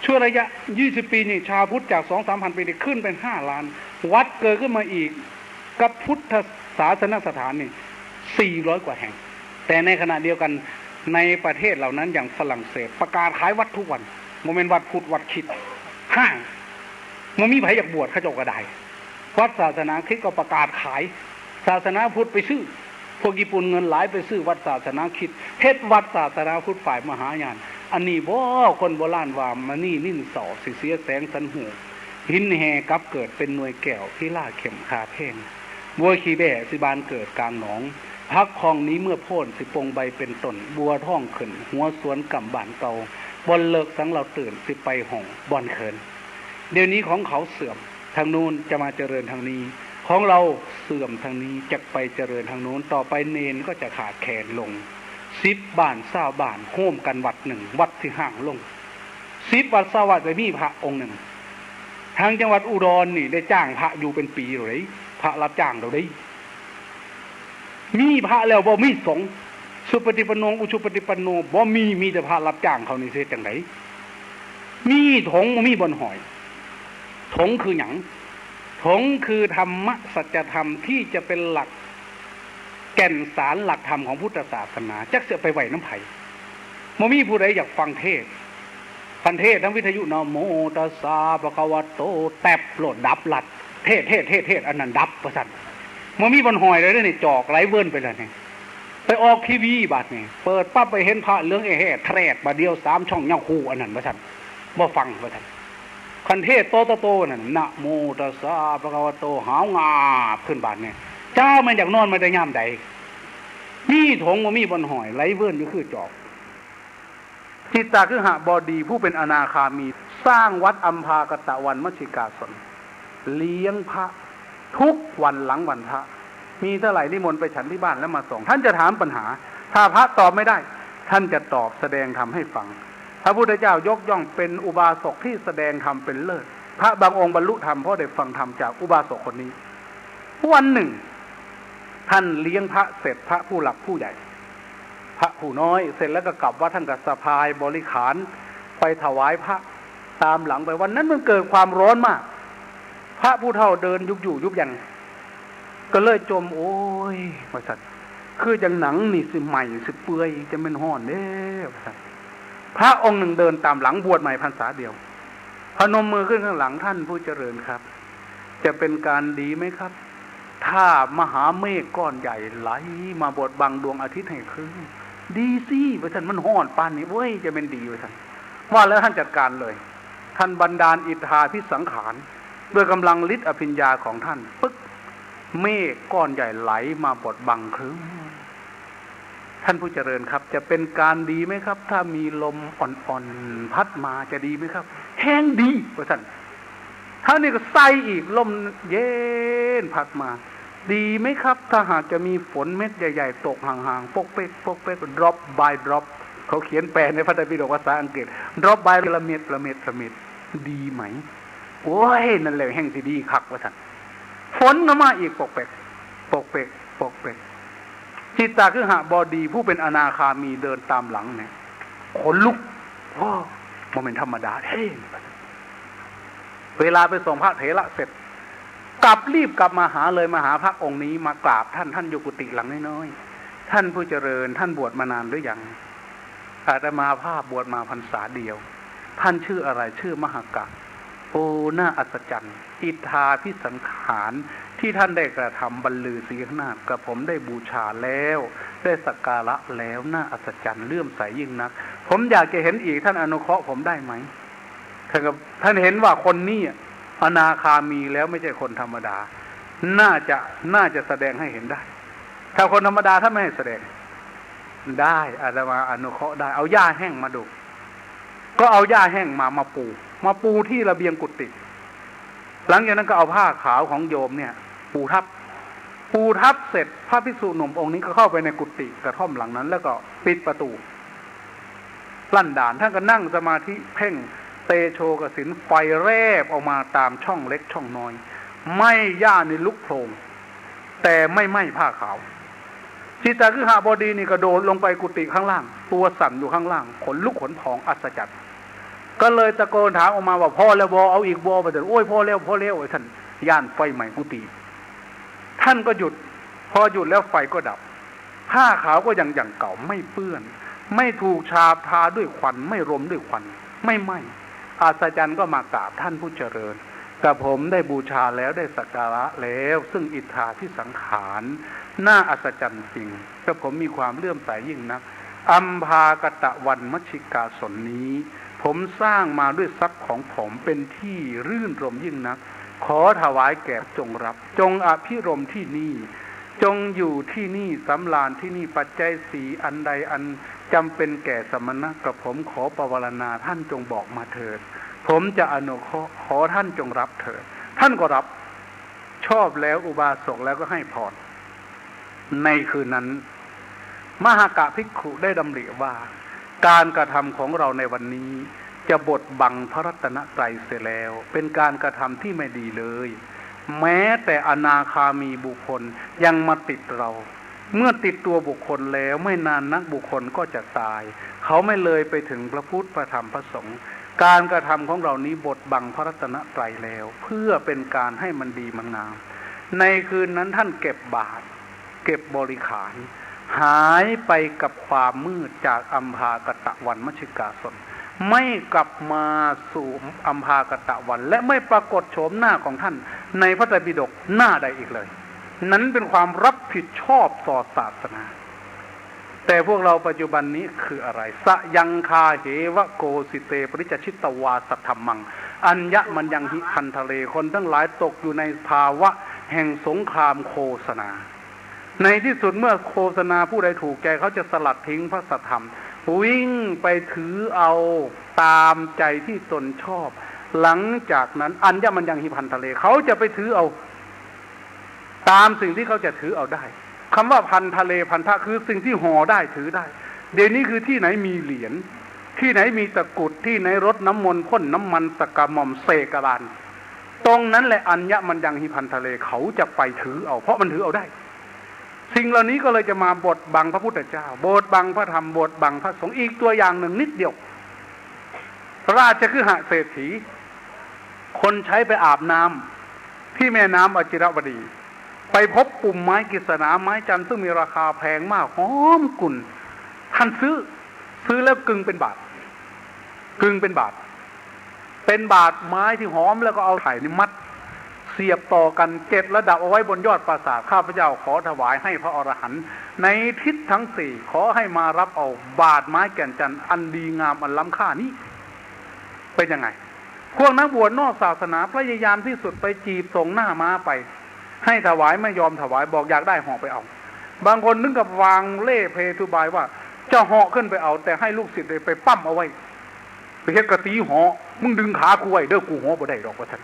ช่วงระยะ20 ปีนี่ชาวพุทธจาก 2-3 พันปีนี่ขึ้นเป็น5 ล้านวัดเกิดขึ้นมาอีกกับพุทธศาสนสถานนี่400 กว่าแห่งแต่ในขณะเดียวกันในประเทศเหล่านั้นอย่างฝรั่งเศสประกาศขายวัดทุกวันโมเมนต์วัดพุทธวัดคริสต์ห้างมันมีไผอยากบวชเขาเจ้าก็ได้วัดศาสนาคริสต์ก็ประกาศขายศาสนาพุทธไปซื้อพวกญี่ปุ่นเงินหลายไปซื้อวัดศาสนาคริสต์เฮ็ดวัดศาสนาพุทธฝ่ายมหายานอันนี้บ่คนโบราณว่ามานี่นิ่นสอสิเสียแสงสันหูหินแห่กับเกิดเป็นหน่วยแก้วที่ล่าเข็มคาเพ่งบัวขี้แบ่สิบานเกิดกลางหนองพักคลองนี้เมื่อโพ่นสิปงใบเป็นต้นบัวท่องขึ้นหัวสวนกำบานเก่าบนเลิกสังเราตื่นสิไปห่องบอนเขินเดี๋ยวนี้ของเขาเสื่อมทางนู้นจะมาเจริญทางนี้ของเราเสื่อมทางนี้จะไปเจริญทางโน้นต่อไปเนนก็จะขาดแคลนลง10 บ้าน20 บ้านโฮมกันวัดหนึ่งวัดที่ห่างลง10 วัด20 วัดจะมีพระองค์หนึ่งทางจังหวัดอุดรนี่ได้จ้างพระอยู่เป็นปีเลยพระรับจ้างเราได้มีพระแล้วบ่มีสงฆ์สุปฏิปันโนอุชุปฏิปันโนบ่มีแต่พระรับจ้างเขานี่เสียจังไดมีถงบ่มีบนหอยถงคือหยัง ถงคือธรรมะสัจธรรมที่จะเป็นหลักแก่นสารหลักธรรมของพุทธศาสนาจักเสือไปไหวน้ำไผ่บ่มีผู้ใดอยากฟังเทศพันเทศทั้งวิทยุนะโมตัสสะภะคะวะโตแตบโหลดดับหลัดเทศอันนั้นดับประสันบ่มีบนหอยเลยนี่จอกไหลเวิ้นไปแล้วนี่ไปออกทีวีบาดนี่เปิดปั๊บไปเห็นพระเหลืองแห่แทรดบาดเดียว3ช่องเงาคู่อันนั้นประสันบ่ฟังประสันคันเทศโตนั่นนะโมตัสสะภะคะวะโตหาวงาบขึ้นบาดนี่เจ้ามันอยากนอนมาได้ยามใดมีถงบ่มีบนหอยไหลเวิ้นอยู่คือจอกจิตตคือหบดีผู้เป็นอนาคามีสร้างวัดอัมพากตะวันมชิกาสนเลี้ยงพระทุกวันหลังวันพระมีเท่าไหร่นิมนต์ไปฉันที่บ้านแล้วมาส่งท่านจะถามปัญหาถ้าพระตอบไม่ได้ท่านจะตอบแสดงธรรมให้ฟังพระพุทธเจ้ายกย่องเป็นอุบาสกที่แสดงธรรมเป็นเลิศพระบางองค์บรรลุธรรมเพราะได้ฟังธรรมจากอุบาสกคนนี้วันหนึ่งท่านเลี้ยงพระเสร็จพระผู้หลักผู้ใหญ่พระผู้น้อยเสร็จแล้วก็กลับว่าท่านก็สะพายบริขารไปถวายพระตามหลังไปวันนั้นมันเกิดความร้อนมากพระผู้เฒ่าเดินยุบยันก็เลยจมโอ้ยว่าสัตว์คือจังหนังนี่สิใหม่สิเปื่อยจะเป็นห่อนเด้ว่าสัตว์พระองค์หนึ่งเดินตามหลังบวชใหม่พรรษาเดียวพนมมือขึ้นข้างหลังท่านผู้เจริญครับจะเป็นการดีไหมครับถ้ามหาเมฆก้อนใหญ่ไหลมาบดบังดวงอาทิตย์ให้ครึ่งดีสิว่าท่านมันห่อนปานนี้เว้ยจะเป็นดีว่าท่านว่าแล้วท่านจัดการเลยท่านบันดาลอิทธาภิสังขารด้วยกำลังฤทธิ์อภิญญาของท่านปึ๊กเมฆก้อนใหญ่ไหลมาบดบังครึ่งท่านผู้เจริญครับจะเป็นการดีไหมครับถ้ามีลมอ่อนๆพัดมาจะดีไหมครับแห้งดีว่าท่านท่านนี่ก็ใส่อีกลมเย็นพัดมาดีไหมครับถ้าหากจะมีฝนเม็ดใหญ่ๆตกห่างๆปกเป๊ก drop by drop เขาเขียนแปลในพระไตรปิฎกภาษาอังกฤษ drop by ละเม็ดดีไหมโอ้ยนั่นแหละแห่งสิดีคักว่าท่านฝนก็มาอีกปกเป๊กจิตตคือหบดีผู้เป็นอนาคามีเดินตามหลังเนี่ยขนลุกว้าวมันเป็นธรรมดาเฮ้เวลาไปส่งพระเถระเสร็จรีบกลับมาหาเลยมาหาพระองค์นี้มากราบท่านอยู่กุฏิหลังน้อยๆท่านผู้เจริญท่านบวชมานานหรือยังอาตมาภาพบวชมาพรรษาเดียวท่านชื่ออะไรชื่อมหากะโอ้น่าอัศจรรย์อิทธาภิสังขารที่ท่านได้กระทำบรรลือศีลนาฏกับผมได้บูชาแล้วได้สักการะแล้วน่าอัศจรรย์เลื่อมใสยิ่งนักผมอยากจะเห็นอีกท่านอนุเคราะห์ผมได้ไหมท่านเห็นว่าคนนี้อนาคามีแล้วไม่ใช่คนธรรมดาน่าจะแสดงให้เห็นได้ถ้าคนธรรมดาถ้าไม่ให้แสดงได้อาตมาอนุเคราะห์ได้เอาหญ้าแห้งมาดูก็เอาหญ้าแห้งมาปูที่ระเบียงกุฏิหลังจากนั้นก็เอาผ้าขาวของโยมเนี่ยปูทับเสร็จพระภิกษุหนุ่มองค์นี้ก็เข้าไปในกุฏิกระท่อมหลังนั้นแล้วก็ปิดประตูลั่นด่านท่านก็นั่งสมาธิเพ่งเตโชกสินไฟแรบออกมาตามช่องเล็กช่องน้อยไหม้หญ้าในลุกโผล่แต่ไม่ไหม้ผ้าขาวจิตตคือหบดีนี่กระโดดลงไปกุฏิข้างล่างตัวสั่นอยู่ข้างล่างขนลุกขนพองอัศจรรย์ก็เลยตะโกนถามออกมาว่าพ่อแล้วบอเอาอีกบอไปเถิดโอ้ยพ่อแล้วไอ้ท่านย่านไฟใหม่กุฏิท่านก็หยุดพอหยุดแล้วไฟก็ดับผ้าขาวก็ยังอย่างเก่าไม่เปื้อนไม่ถูกฉาบทาด้วยควันไม่รมด้วยควันไม่ไหม้อัศจรรย์ก็มากราบท่านผู้เจริญกับผมได้บูชาแล้วได้สักการะแล้วซึ่งอิทธาภิสังขารน่าอัศจรรย์จริงกับผมมีความเลื่อมใสยิ่งนักอัมพากตะวันมชิกาสนนี้ผมสร้างมาด้วยทรัพย์ของผมเป็นที่รื่นรมยิ่งนักขอถวายแก่จงรับจงอภิรมที่นี่จงอยู่ที่นี่สำราญที่นี่ปัจจัยสีอันใดอันจำเป็นแก่สมณะกับผมขอปวารณาท่านจงบอกมาเถิดผมจะอนุเคราะห์ขอท่านจงรับเถิดท่านก็รับชอบแล้วอุบาสกแล้วก็ให้พรในคืนนั้นมหากะภิกขุได้ดำริว่าการกระทำของเราในวันนี้จะบดบังพระรัตนตรัยเสียแล้วเป็นการกระทำที่ไม่ดีเลยแม้แต่อนาคามีบุคคลยังมาติดเราเมื่อติดตัวบุคคลแล้วไม่นานนักบุคคลก็จะตายเขาไม่เลยไปถึงพระพุทธพระธรรมพระสงฆ์ การกระทำของเรานี้บดบังพระรัตนตรัยแล้วเพื่อเป็นการให้มันดีมันงามในคืนนั้นท่านเก็บบาตรเก็บบริขารหายไปกับความมืดจากอัมพากตะวันมัชฌิกาสนไม่กลับมาสู่อัมพากตะวันและไม่ปรากฏโฉมหน้าของท่านในพระไตรปิฎกหน้าใดอีกเลยนั้นเป็นความรับผิดชอบต่อศาสนาแต่พวกเราปัจจุบันนี้คืออะไรสยังคาเหวะโกสิเตปริจชิตวาสัทธมังอัญญมันยังหิพันทะเลคนทั้งหลายตกอยู่ในภาวะแห่งสงครามโฆษณาในที่สุดเมื่อโฆษณาผู้ใดถูกใจเขาจะสลัดทิ้งพระสัทธรรมวิ่งไปถือเอาตามใจที่ตนชอบหลังจากนั้นอัญญมันยังหิพันทะเลเขาจะไปถือเอาตามสิ่งที่เขาจะถือเอาได้คำว่าพันทะเลพันธะคือสิ่งที่ห่อได้ถือได้เดี๋ยวนี้คือที่ไหนมีเหรียญที่ไหนมีตะกรุดที่ไหนรดน้ำมนต์พ่นน้ำมันตะกะหม่อมเสกบาลตรงนั้นแหละอัญญมันยังหิพันทะเลเขาจะไปถือเอาเพราะมันถือเอาได้สิ่งเหล่านี้ก็เลยจะมาบดบังพระพุทธเจ้าบดบังพระธรรมบดบังพระสงฆ์อีกตัวอย่างหนึ่งนิดเดียวราชคฤหเศรษฐีคนใช้ไปอาบน้ำที่แม่น้ำอจิรวดีไปพบปุ่มไม้กฤษณาไม้จันทร์ซึ่งมีราคาแพงมากหอมกลุ่นท่านซื้อแล้วกึ่งเป็นบาทเป็นบาทไม้ที่หอมแล้วก็เอาไข่นี่มัดเสียบต่อกัน7ระดับเอาไว้บนยอดปราสาทข้าพเจ้าขอถวายให้พระอรหันต์ในทิศทั้ง4ขอให้มารับเอาบาทไม้แก่นจันทร์อันดีงามอันล้ำค่านี้เป็นยังไงพวกนักบวชนอกศาสนาพยายามที่สุดไปจีบส่งหน้าม้าไปให้ถวายไม่ยอมถวายบอกอยากได้ห่อไปเอาบางคนนึกกับวางเล่เพทุบายว่าจะห่อขึ้นไปเอาแต่ให้ลูกศิษย์ไปปั้มเอาไว้ไปเฮ็ดกระตีห่อมึงดึงขากูไว้เด้อกูห่อบ่ได้ดอกว่าท่าน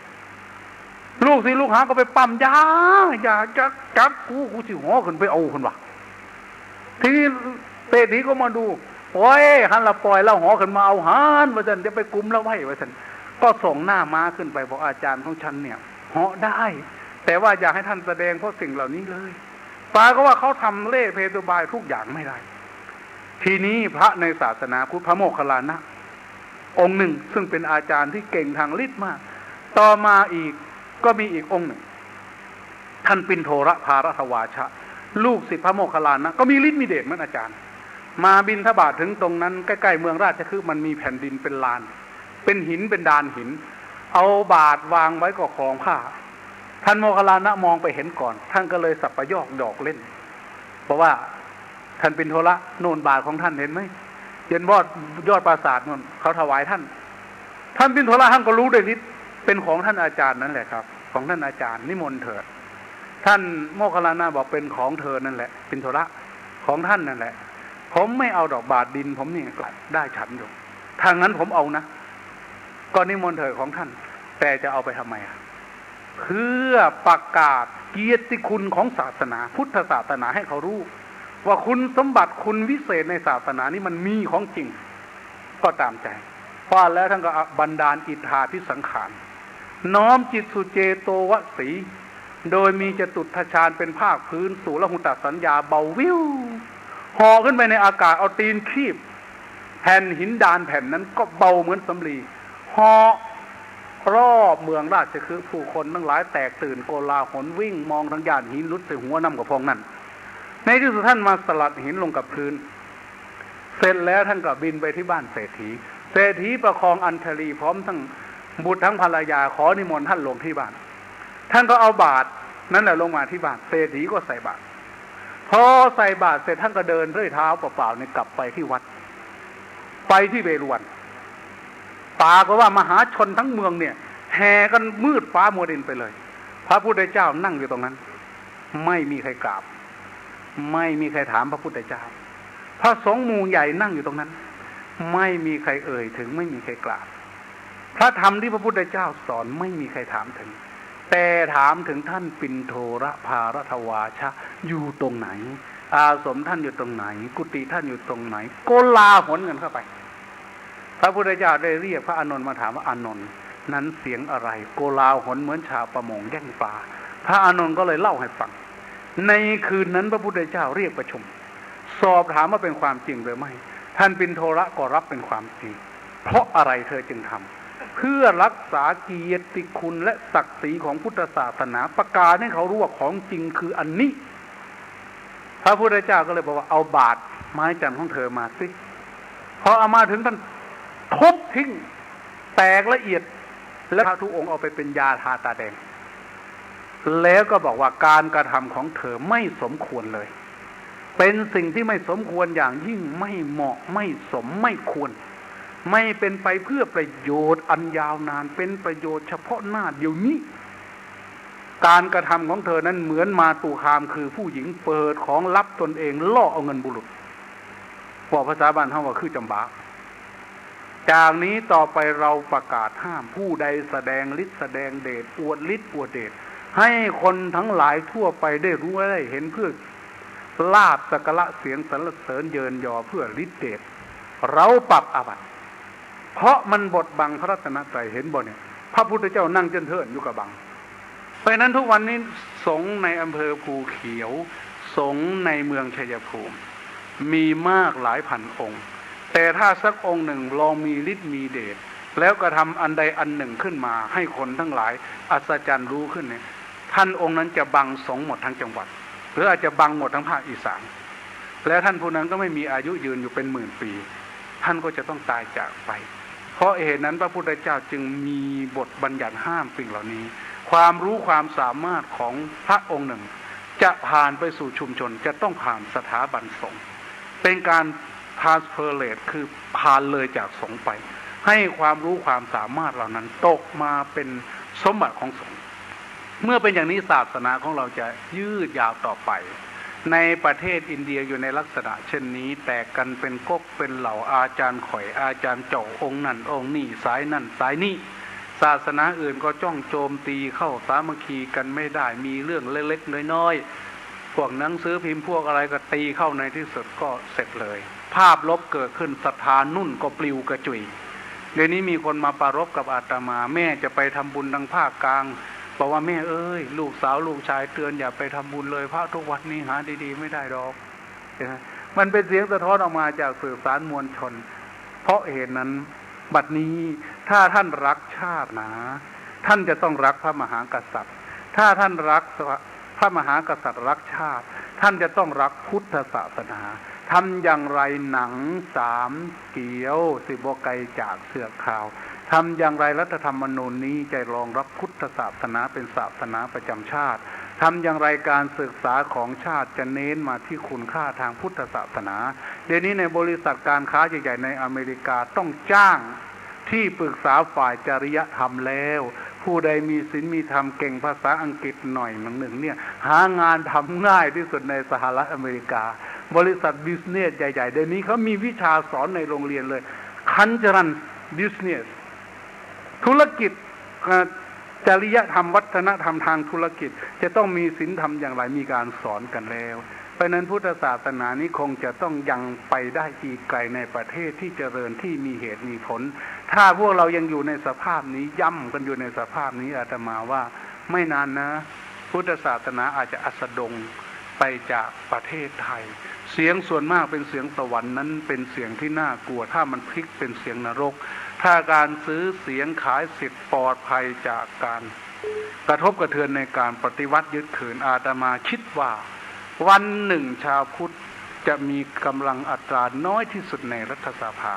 ลูกศิษย์ลูกหาก็ไปปั้มอย่าจับกูสิห่อขึ้นไปเอาคนวะทีนี้เศรษฐีก็มาดูโอ้ยหันละปล่อยแล้วห่อขึ้นมาเอาหันว่าท่านจะไปกุมแล้วไว้ว่าท่านก็ส่งหน้าม้าขึ้นไปบอกอาจารย์ของฉันเนี่ยห่อได้แต่ว่าอยากให้ท่านแสดงเพราะสิ่งเหล่านี้เลยปาก็ว่าเขาทำเล่เพตุบายทุกอย่างไม่ได้ทีนี้พระในศาสนาพุทธพระโมคคัลลานะองค์หนึ่งซึ่งเป็นอาจารย์ที่เก่งทางฤทธิ์มากต่อมาอีกก็มีอีกองค์หนึ่งท่านปิณโทรภารทวาชะลูกศิษย์พระโมคคัลลานะก็มีฤทธิ์มีเดชเหมือนอาจารย์มาบิณฑบาตถึงตรงนั้นใกล้ๆเมืองราชคฤห์มันมีแผ่นดินเป็นลานเป็นหินเป็นดานหินเอาบาตรวางไว้ก็คล้องผ้าท่านโมคคัลลานะมองไปเห็นก่อนท่านก็เลยสับประยอกดอกเล่นเพราะว่าท่านปิณโทรโน่นบาตรของท่านเห็นไหมเห็นยอดปราสาทนั่นเขาถวายท่านปิณโทรท่านก็รู้ด้วยฤทธิ์เป็นของท่านอาจารย์นั่นแหละครับของท่านอาจารย์นิมนต์เถิดท่านโมคคัลลานะบอกเป็นของเธอนั่นแหละปิณโทรของท่านนั่นแหละผมไม่เอาดอกบาตรดินผมนี่ได้ฉันอยู่ถ้างั้นผมเอานะก็นิมนต์เถิดของท่านแต่จะเอาไปทำไมเพื่อประกาศเกียรติคุณของศาสนาพุทธศาสนาให้เขารู้ว่าคุณสมบัติคุณวิเศษในศาสนานี้มันมีของจริงก็ตามใจพอแล้วท่านก็บันดาลอิทธาภิสังขารน้อมจิตสุเจโตวสีโดยมีจตุตถฌานเป็นภาคพื้นสู่ละหุตสัญญาเบาวิวห่อขึ้นไปในอากาศเอาตีนคีบแผ่นหินดานแผ่นนั้นก็เบาเหมือนสำลีห่อรอบเมืองราชคฤห์ผู้คนทั้งหลายแตกตื่นโกลาหลวิ่งมองทางย่านหินรุดใส่หัวน้ำกับพองนั่นในที่สุดท่านมาสลัดหินลงกับพื้นเสร็จแล้วท่านก็บินไปที่บ้านเศรษฐีประคองอัญชลีพร้อมทั้งบุตรทั้งภรรยาขอนิมนต์ท่านลงที่บ้านท่านก็เอาบาตรนั้นแหละลงมาที่บ้านเศรษฐีก็ใส่บาตรพอใส่บาตรเสร็จท่านก็เดินด้วยเท้าเปล่าๆเนี่ยกลับไปที่วัดไปที่เวฬุวันตาก็ว่ามหาชนทั้งเมืองเนี่ยแห่กันมืดฟ้ามัวดินไปเลยพระพุทธเจ้านั่งอยู่ตรงนั้นไม่มีใครกราบไม่มีใครถามพระพุทธเจ้าพระสงฆ์หมู่ใหญ่นั่งอยู่ตรงนั้นไม่มีใครเอ่ยถึงไม่มีใครกราบพระธรรมที่พระพุทธเจ้าสอนไม่มีใครถามถึงแต่ถามถึงท่านปิณโทรภารทวาชะอยู่ตรงไหนอาสมท่านอยู่ตรงไหนกุฏิท่านอยู่ตรงไหนโกลาหลกันเข้าไปพระพุทธเจ้าได้เรียกพระอานนท์มาถามว่าอานนท์นั้นเสียงอะไรโกลาหลเหมือนชาวประมงแย่งปลาพระอานนท์ก็เลยเล่าให้ฟังในคืนนั้นพระพุทธเจ้าเรียกประชุมสอบถามว่าเป็นความจริงหรือไม่ท่านปิณโทรก็รับเป็นความจริง เพราะอะไรเธอจึงทำเพื่อรักษาเกียรติคุณและศักดิ์ศรีของพุทธศาสนาประกาศให้เขารู้ว่าของจริงคืออันนี้พระพุทธเจ้าก็เลยบอกว่าเอาบาตรไม้จันทร์ของเธอมาสิพอเอามาถึงท่านทุบทิ้งแตกละเอียดแล้วพระทุกองค์เอาไปเป็นยาทาตาแดงแล้วก็บอกว่าการกระทำของเธอไม่สมควรเลยเป็นสิ่งที่ไม่สมควรอย่างยิ่งไม่เหมาะไม่สมไม่ควรไม่เป็นไปเพื่อประโยชน์อันยาวนานเป็นประโยชน์เฉพาะหน้าเดี๋ยวนี้การกระทำของเธอนั้นเหมือนมาตุคามคือผู้หญิงเปิดของลับตนเองล่อเอาเงินบุรุษบอกภาษาบ้านเขาว่าคือจำบาจากนี้ต่อไปเราประกาศห้ามผู้ใดแสดงฤทธิ์แสดงเดชอวดฤทธิ์อวดเดชให้คนทั้งหลายทั่วไปได้รู้และได้เห็นเพื่อลาภสักการะเสียงสรรเสริญเยินยอเพื่อฤทธิ์เดชเราปรับอาบัติเพราะมันบดบังพระรัตนตรัยเห็นบ่เนี่ยพระพุทธเจ้านั่งเจนเทินอยู่กับบังเพราะนั้นทุกวันนี้สงฆ์ในอำเภอภูเขียวสงฆ์ในเมืองชัยภูมิมีมากหลายพันองค์แต่ถ้าสักองค์หนึ่งลองมีฤทธิ์มีเดชแล้วกระทำอันใดอันหนึ่งขึ้นมาให้คนทั้งหลายอัศจรรย์รู้ขึ้นเนี่ยท่านองค์นั้นจะบังสงฆ์หมดทั้งจังหวัดหรืออาจจะบังหมดทั้งภาคอีสานและท่านผู้นั้นก็ไม่มีอายุยืนอยู่เป็นหมื่นปีท่านก็จะต้องตายจากไปเพราะเหตุนั้นพระพุทธเจ้าจึงมีบทบัญญัติห้ามสิ่งเหล่านี้ความรู้ความสามารถของพระองค์หนึ่งจะผ่านไปสู่ชุมชนจะต้องผ่านสถาบันสงฆ์เป็นการ transferate คือผ่านเลยจากสงฆ์ไปให้ความรู้ความสามารถเหล่านั้นตกมาเป็นสมบัติของสงฆ์เมื่อเป็นอย่างนี้ศาสนาของเราจะยืดยาวต่อไปในประเทศอินเดียอยู่ในลักษณะเช่นนี้แตกกันเป็นก๊กเป็นเหล่าอาจารย์ข่อยอาจารย์เจ้าองค์นั่นองค์นี่สายนั่นสายนี่ศาสนาอื่นก็จ้องโจมตีเข้าสามัคคีกันไม่ได้มีเรื่องเล็กๆน้อยๆพวกหนังสือพิมพ์พวกอะไรก็ตีเข้าในที่สุดก็เสร็จเลยภาพลบเกิดขึ้นศรัทธานุ่นก็ปลิวกระจุยเดี๋ยวนี้มีคนมาปรารภกับอาตมาแม่จะไปทำบุญทางภาคกลางบอกว่าแม่เอ้ยลูกสาวลูกชายเตือนอย่าไปทำบุญเลยพระทุกวัดนี้หาดีๆไม่ได้ดอกมันเป็นเสียงสะท้อนออกมาจากสื่อสารมวลชนเพราะเหตุนั้นบัดนี้ถ้าท่านรักชาตินะท่านจะต้องรักพระมหากษัตริย์ถ้าท่านรักพระมหากษัตริย์รักชาติท่านจะต้องรักพุทธศาสนาทำอย่างไรหนังสามเกี่ยวสิบไกลจากเสือกข่าวทำอย่างไรรัฐธรรมนูญนี้จะรองรับพุทธศาสนาเป็นศาสนาประจำชาติทำอย่างไรการศึกษาของชาติจะเน้นมาที่คุณค่าทางพุทธศาสนาเดี๋ยวนี้ในบริษัทการค้าใหญ่ๆในอเมริกาต้องจ้างที่ปรึกษาฝ่ายจริยธรรมแล้วผู้ใดมีศีลมีธรรมเก่งภาษาอังกฤษหน่อยหนึ่งเนี่ยหางานทำง่ายที่สุดในสหรัฐอเมริกาบริษัทบิสเนสใหญ่ๆเดี๋ยวนี้เขามีวิชาสอนในโรงเรียนเลยคันจรันบิสเนสธุรกิจจริยธรรมวัฒนธรรมทางธุรกิจจะต้องมีศีลธรรมอย่างไรมีการสอนกันแล้วเพราะนั้นพุทธศาสนานี้คงจะต้องยังไปได้อีกไกลในประเทศที่เจริญที่มีเหตุมีผลถ้าพวกเรายังอยู่ในสภาพนี้ย่ำกันอยู่ในสภาพนี้อาตมาว่าไม่นานนะพุทธศาสนาอาจจะอัสดงไปจากประเทศไทยเสียงส่วนมากเป็นเสียงสวรรค์นั้นเป็นเสียงที่น่ากลัวถ้ามันพลิกเป็นเสียงนรกถ้าการซื้อเสียงขายสิทธิ์ปลอดภัยจากการกระทบกระเทือนในการปฏิวัติยึดถืออาตมาคิดว่าวันหนึ่งชาวพุทธจะมีกำลังอัตราน้อยที่สุดในรัฐสภา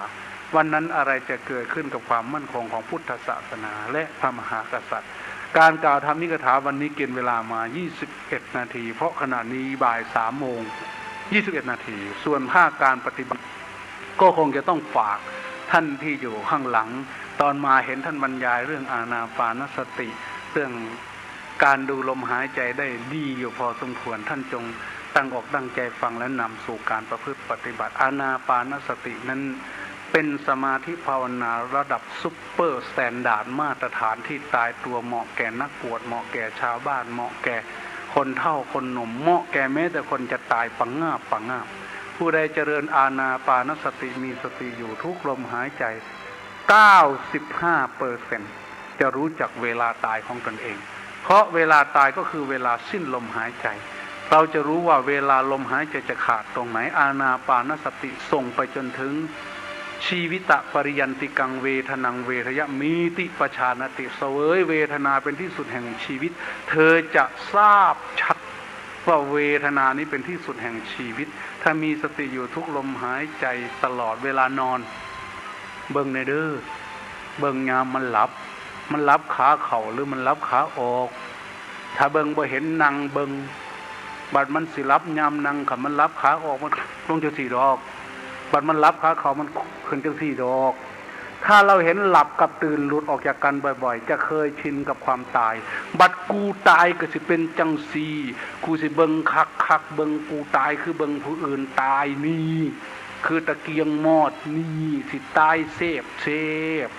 วันนั้นอะไรจะเกิดขึ้นกับความมั่นคงของพุทธศาสนาและพระมหากษัตริย์การกล่าวธรรมนิกถาวันนี้กินเวลามา21นาทีเพราะขณะนี้บ่าย3 โมง21นาทีส่วนภาคการปฏิบัติก็คงจะต้องฝากท่านที่อยู่ข้างหลังตอนมาเห็นท่านบรรยายเรื่องอานาปานสติเรื่องการดูลมหายใจได้ดีอยู่พอสมควรท่านจงตั้งอกตั้งใจฟังและนำสู่การประพฤติปฏิบัติอานาปานสตินั้นเป็นสมาธิภาวนาระดับซุปเปอร์สแตนดาร์ดมาตรฐานที่ตายตัวเหมาะแก่นักบวชเหมาะแก่ชาวบ้านเหมาะแก่คนเฒ่าคนหนุ่มเหมาะแก่แม้แต่คนจะตายปังงาบปังงาบผู้ใดเจริญอานาปานสติมีสติอยู่ทุกลมหายใจ 95% จะรู้จักเวลาตายของตนเองเพราะเวลาตายก็คือเวลาสิ้นลมหายใจเราจะรู้ว่าเวลาลมหายใจจะขาดตรงไหนอานาปานสติส่งไปจนถึง ชีวิตะปริยันติกังเวทนังเวทยะมีติปชานติเสวยเวทนาเป็นที่สุดแห่งชีวิตเธอจะทราบชัดว่าเวทนานี้เป็นที่สุดแห่งชีวิตถ้ามีสติอยู่ทุกลมหายใจตลอดเวลานอนเบิ่งในเด้อเบิ่งยามมันหลับขาเข่าหรือมันหลับขาออกถ้าเบิ่งบ่เห็นนั่งเบิ่งบัดมันสิหลับยามนั่งค่ะมันหลับขาออกมันลงจังสี่ดอกบัดมันหลับขาเข่ามันขึ้นจังสี่ดอกถ้าเราเห็นหลับกับตื่นหลุดออกจากกันบ่อยๆจะเคยชินกับความตายบัดกูตายก็สิเป็นจังซี่กูสิเบิ่งคักๆเบิ่งกูตายคือเบิ่งผู้อื่นตายนี่คือตะเกียงมอดนี่สิตายเสพ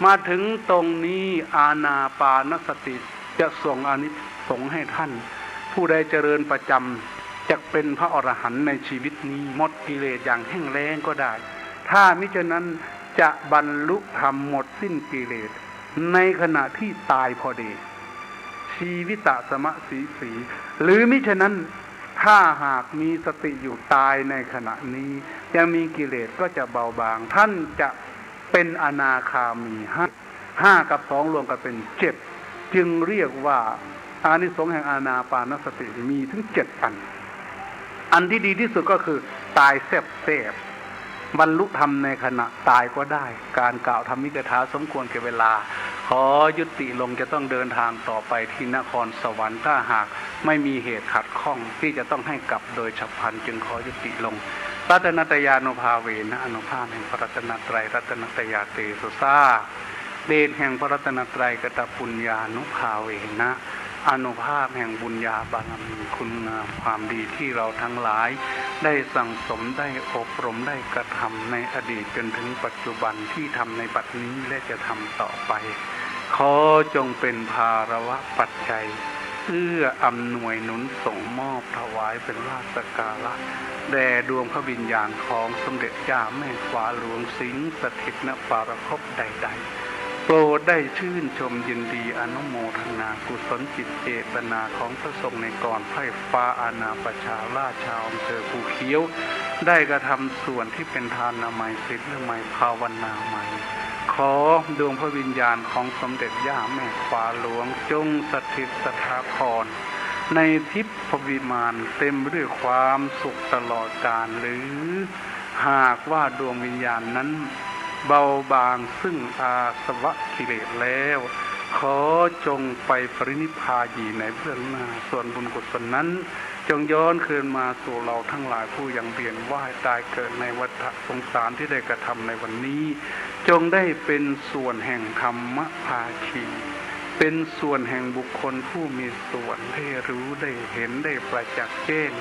มาถึงตรงนี้อานาปานสติจะส่งอานิสงส์ให้ท่านผู้ใดเจริญประจำจะเป็นพระอรหันต์ในชีวิตนี้หมดกิเลสอย่างแห้งแล้งก็ได้ถ้ามิฉะนั้นจะบรรลุธรรมหมดสิ้นกิเลสในขณะที่ตายพอดีชีวิตะสมะสีหรือมิฉะนั้นถ้าหากมีสติอยู่ตายในขณะนี้ยังมีกิเลสก็จะเบาบางท่านจะเป็นอนาคามี5กับ2รวมกันเป็น7จึงเรียกว่าอานิสงส์แห่งอานาปานสติมีถึง7อันที่ดีที่สุดก็คือตายแซ่บบรรลุธรรมในขณะตายก็ได้การกล่าวธรรมิกถาสมควรแก่เวลาขอยุติลงจะต้องเดินทางต่อไปที่นครสวรรค์ถ้าหากไม่มีเหตุขัดข้องที่จะต้องให้กลับโดยฉับพลันจึงขอยุติลงรัตนตยานุภาเวนะอนุภาพแห่งพระรัตนตรัยรัตนตยาเตสุสาเดชแห่งพระรัตนตรัยกตปุญญานุภาเวนะอานุภาพแห่งบุญญาบารมีคุณงามความดีที่เราทั้งหลายได้สั่งสมได้อบรมได้กระทำในอดีตจนถึงปัจจุบันที่ทำในบัดนี้และจะทำต่อไปขอจงเป็นภาระวะปัจจัยเอื้ออำนวยหนุนส่งมอบถวายเป็นราชการะแด่ดวงพระวิญญาณของสมเด็จย่าแม่ฟ้าหลวงสิงสถิตณปารภพใดๆโปรดได้ชื่นชมยินดีอนุโมทนากุศลจิตเจตนาของพระสงฆ์ในกรไพร่ฟ้าอาณาประชาราชาอำเภอภูเขียวได้กระทำส่วนที่เป็นทานนามัยศีลและไมภาวนาไมขอดวงพระวิญญาณของสมเด็จย่าแม่ฟ้าหลวงจงสถิตสถาพรในทิพวิมานเต็มด้วยความสุขตลอดกาลหรือหากว่าดวงวิญญาณนั้นเบาบางซึ่งอาสวะกิเลสแล้วขอจงไปปรินิพพานอยู่ในเบื้องหน้าส่วนบุญกุศลนั้นจงย้อนคืนมาสู่เราทั้งหลายผู้ยังเวียนว่ายตายเกิดในวัฏสงสารที่ได้กระทำในวันนี้จงได้เป็นส่วนแห่งธรรมภาคีเป็นส่วนแห่งบุคคลผู้มีส่วนได้รู้ได้เห็นได้ประจักษ์แจ้ง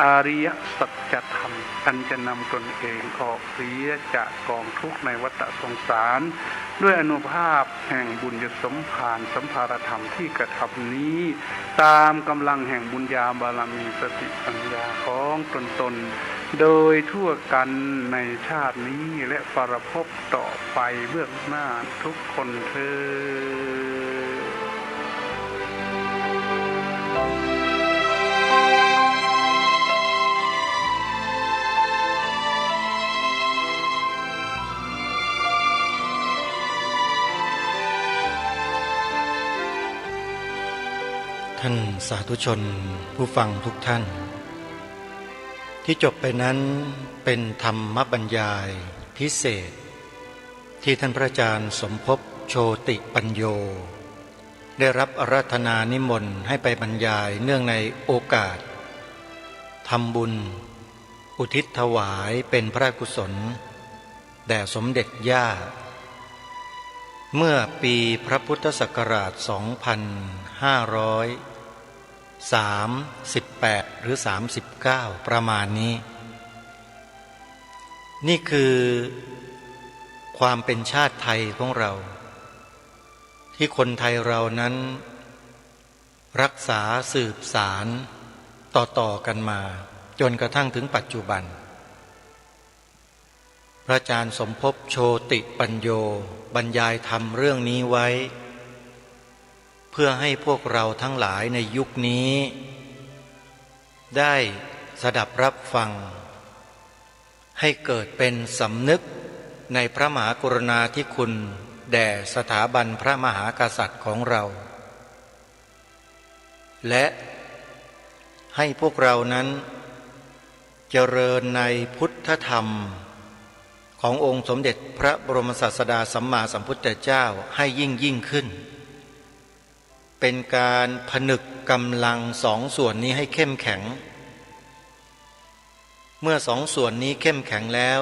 อริยสัจธรรมอันจะนำตนเองออกเสียจากกองทุกข์ในวัฏสงสารด้วยอานุภาพแห่งบุญญสมภารสัมภารธรรมที่กระทำนี้ตามกำลังแห่งบุญญาบารมีสติปัญญาของตนโดยทั่วกันในชาตินี้และปรภพต่อไปเบื้องหน้าทุกคนเถิด ท่านสาธุชนผู้ฟังทุกท่านที่จบไปนั้นเป็นธรรมบรรยายพิเศษที่ท่านพระอาจารย์สมภพโชติปัญโยได้รับอาราธนานิมนต์ให้ไปบรรยายเนื่องในโอกาสทำบุญอุทิศถวายเป็นพระกุศลแด่สมเด็จย่าเมื่อปีพระพุทธศักราช 2538 หรือ 39 ประมาณนี้นี่คือความเป็นชาติไทยของเราที่คนไทยเรานั้นรักษาสืบสารต่อกันมาจนกระทั่งถึงปัจจุบันพระอาจารย์สมภพโชติปัญโยบรรยายธรรมเรื่องนี้ไว้เพื่อให้พวกเราทั้งหลายในยุคนี้ได้สดับรับฟังให้เกิดเป็นสำนึก ในพระมหากรุณาธิคุณแด่สถาบันพระมหากษัตริย์ของเราและให้พวกเรานั้นเจริญในพุทธธรรมขององค์สมเด็จพระบรมศาสดาสัมมาสัมพุทธเจ้าให้ยิ่งขึ้นเป็นการผนึกกำลังสองส่วนนี้ให้เข้มแข็งเมื่อสองส่วนนี้เข้มแข็งแล้ว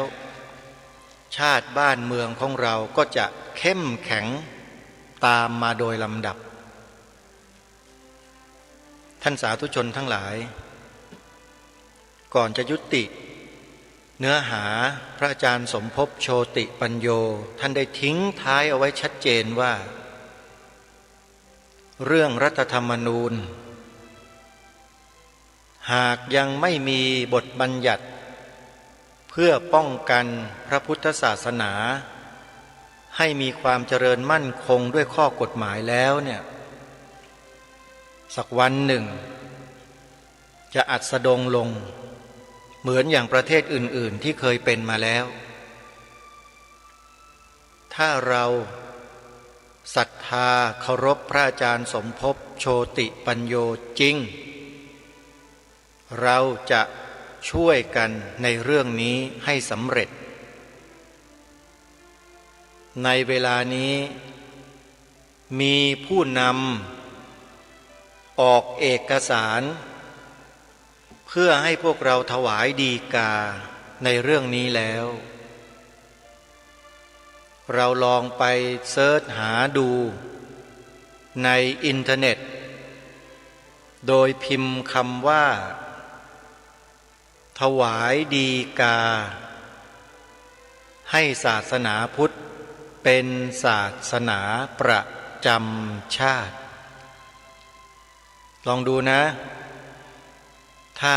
ชาติบ้านเมืองของเราก็จะเข้มแข็งตามมาโดยลำดับท่านสาธุชนทั้งหลายก่อนจะยุติเนื้อหาพระอาจารย์สมภพโชติปัญโยท่านได้ทิ้งท้ายเอาไว้ชัดเจนว่าเรื่องรัฐธรรมนูญหากยังไม่มีบทบัญญัติเพื่อป้องกันพระพุทธศาสนาให้มีความเจริญมั่นคงด้วยข้อกฎหมายแล้วเนี่ยสักวันหนึ่งจะอัสดงลงเหมือนอย่างประเทศอื่นๆที่เคยเป็นมาแล้วถ้าเราศรัทธาเคารพพระอาจารย์สมภพโชติปัญโยจริงเราจะช่วยกันในเรื่องนี้ให้สำเร็จในเวลานี้มีผู้นำออกเอกสารเพื่อให้พวกเราถวายฎีกาในเรื่องนี้แล้วเราลองไปเสิร์ชหาดูในอินเทอร์เน็ตโดยพิมพ์คำว่าถวายฎีกาให้ศาสนาพุทธเป็นศาสนาประจำชาติลองดูนะถ้า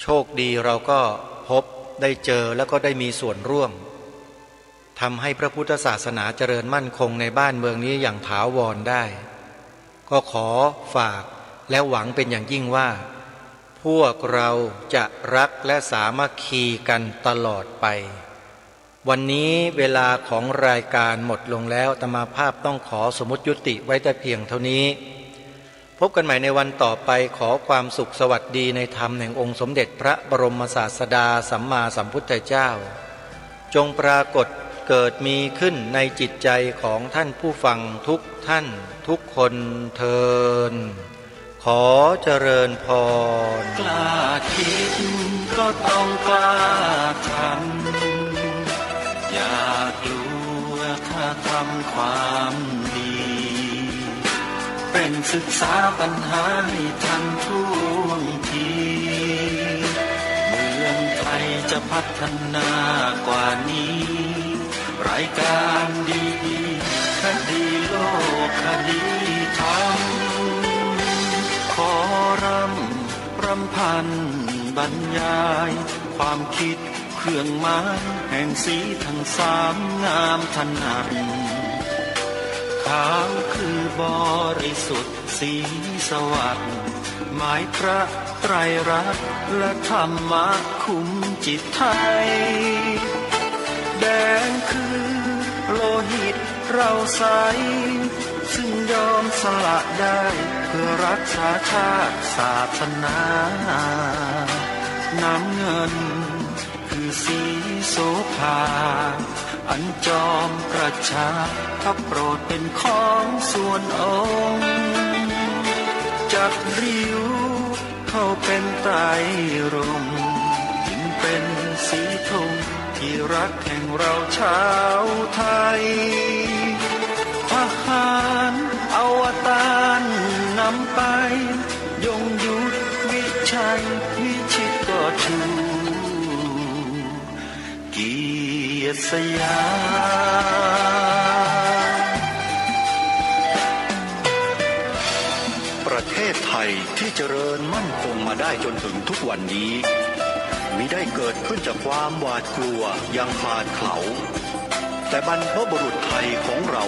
โชคดีเราก็พบได้เจอแล้วก็ได้มีส่วนร่วมทำให้พระพุทธศาสนาเจริญมั่นคงในบ้านเมืองนี้อย่างถาวรได้ก็ขอฝากและหวังเป็นอย่างยิ่งว่าพวกเราจะรักและสามัคคีกันตลอดไปวันนี้เวลาของรายการหมดลงแล้วอาตมาภาพต้องขอสมมุติยุติไว้แต่เพียงเท่านี้พบกันใหม่ในวันต่อไปขอความสุขสวัสดีในธรรมแห่งองค์สมเด็จพระบรมศาสดาสัมมาสัมพุทธเจ้าจงปรากฏเกิดมีขึ้นในจิตใจของท่านผู้ฟังทุกท่านทุกคนเทินขอเจริญพรกล้าคิดก็ต้องกล้าทำอย่ากลัวถ้าทำความดีเป็นศึกษาปัญหาให้ทันท่วงทีเมืองไทยจะพัฒนากว่านี้รายการดีคดีโลกคดีธรรมขอรำพันบรรยายความคิดเครื่องหมายแห่งสีทั้งสามงามถนัดขาวคือบริสุทธิ์สีสวัสดิ์หมายพระไตรรัตน์และธรรมะคุ้มจิตไทยแดงคือโลหิตเราใสซึ่งยอมสละได้เพื่อรักษาชาติศาสนาน้ำเงินคือสีโสภาอันจอมประชาถ้าโปรดเป็นของส่วนองค์จักริ้วเข้าเป็นไตรรงค์จึงเป็นสีธงที่รักแห่งเราชาวไทยทหารอวตารนำไปยงยุทธวิชัยวิชิตก็ชูเกียรติสยามประเทศไทยที่เจริญมั่นคงมาได้จนถึงทุกวันนี้มิได้เกิดขึ้นจากความหวาดกลัวอย่างคลาดเขลาแต่บรรพบุรุษไทยของเรา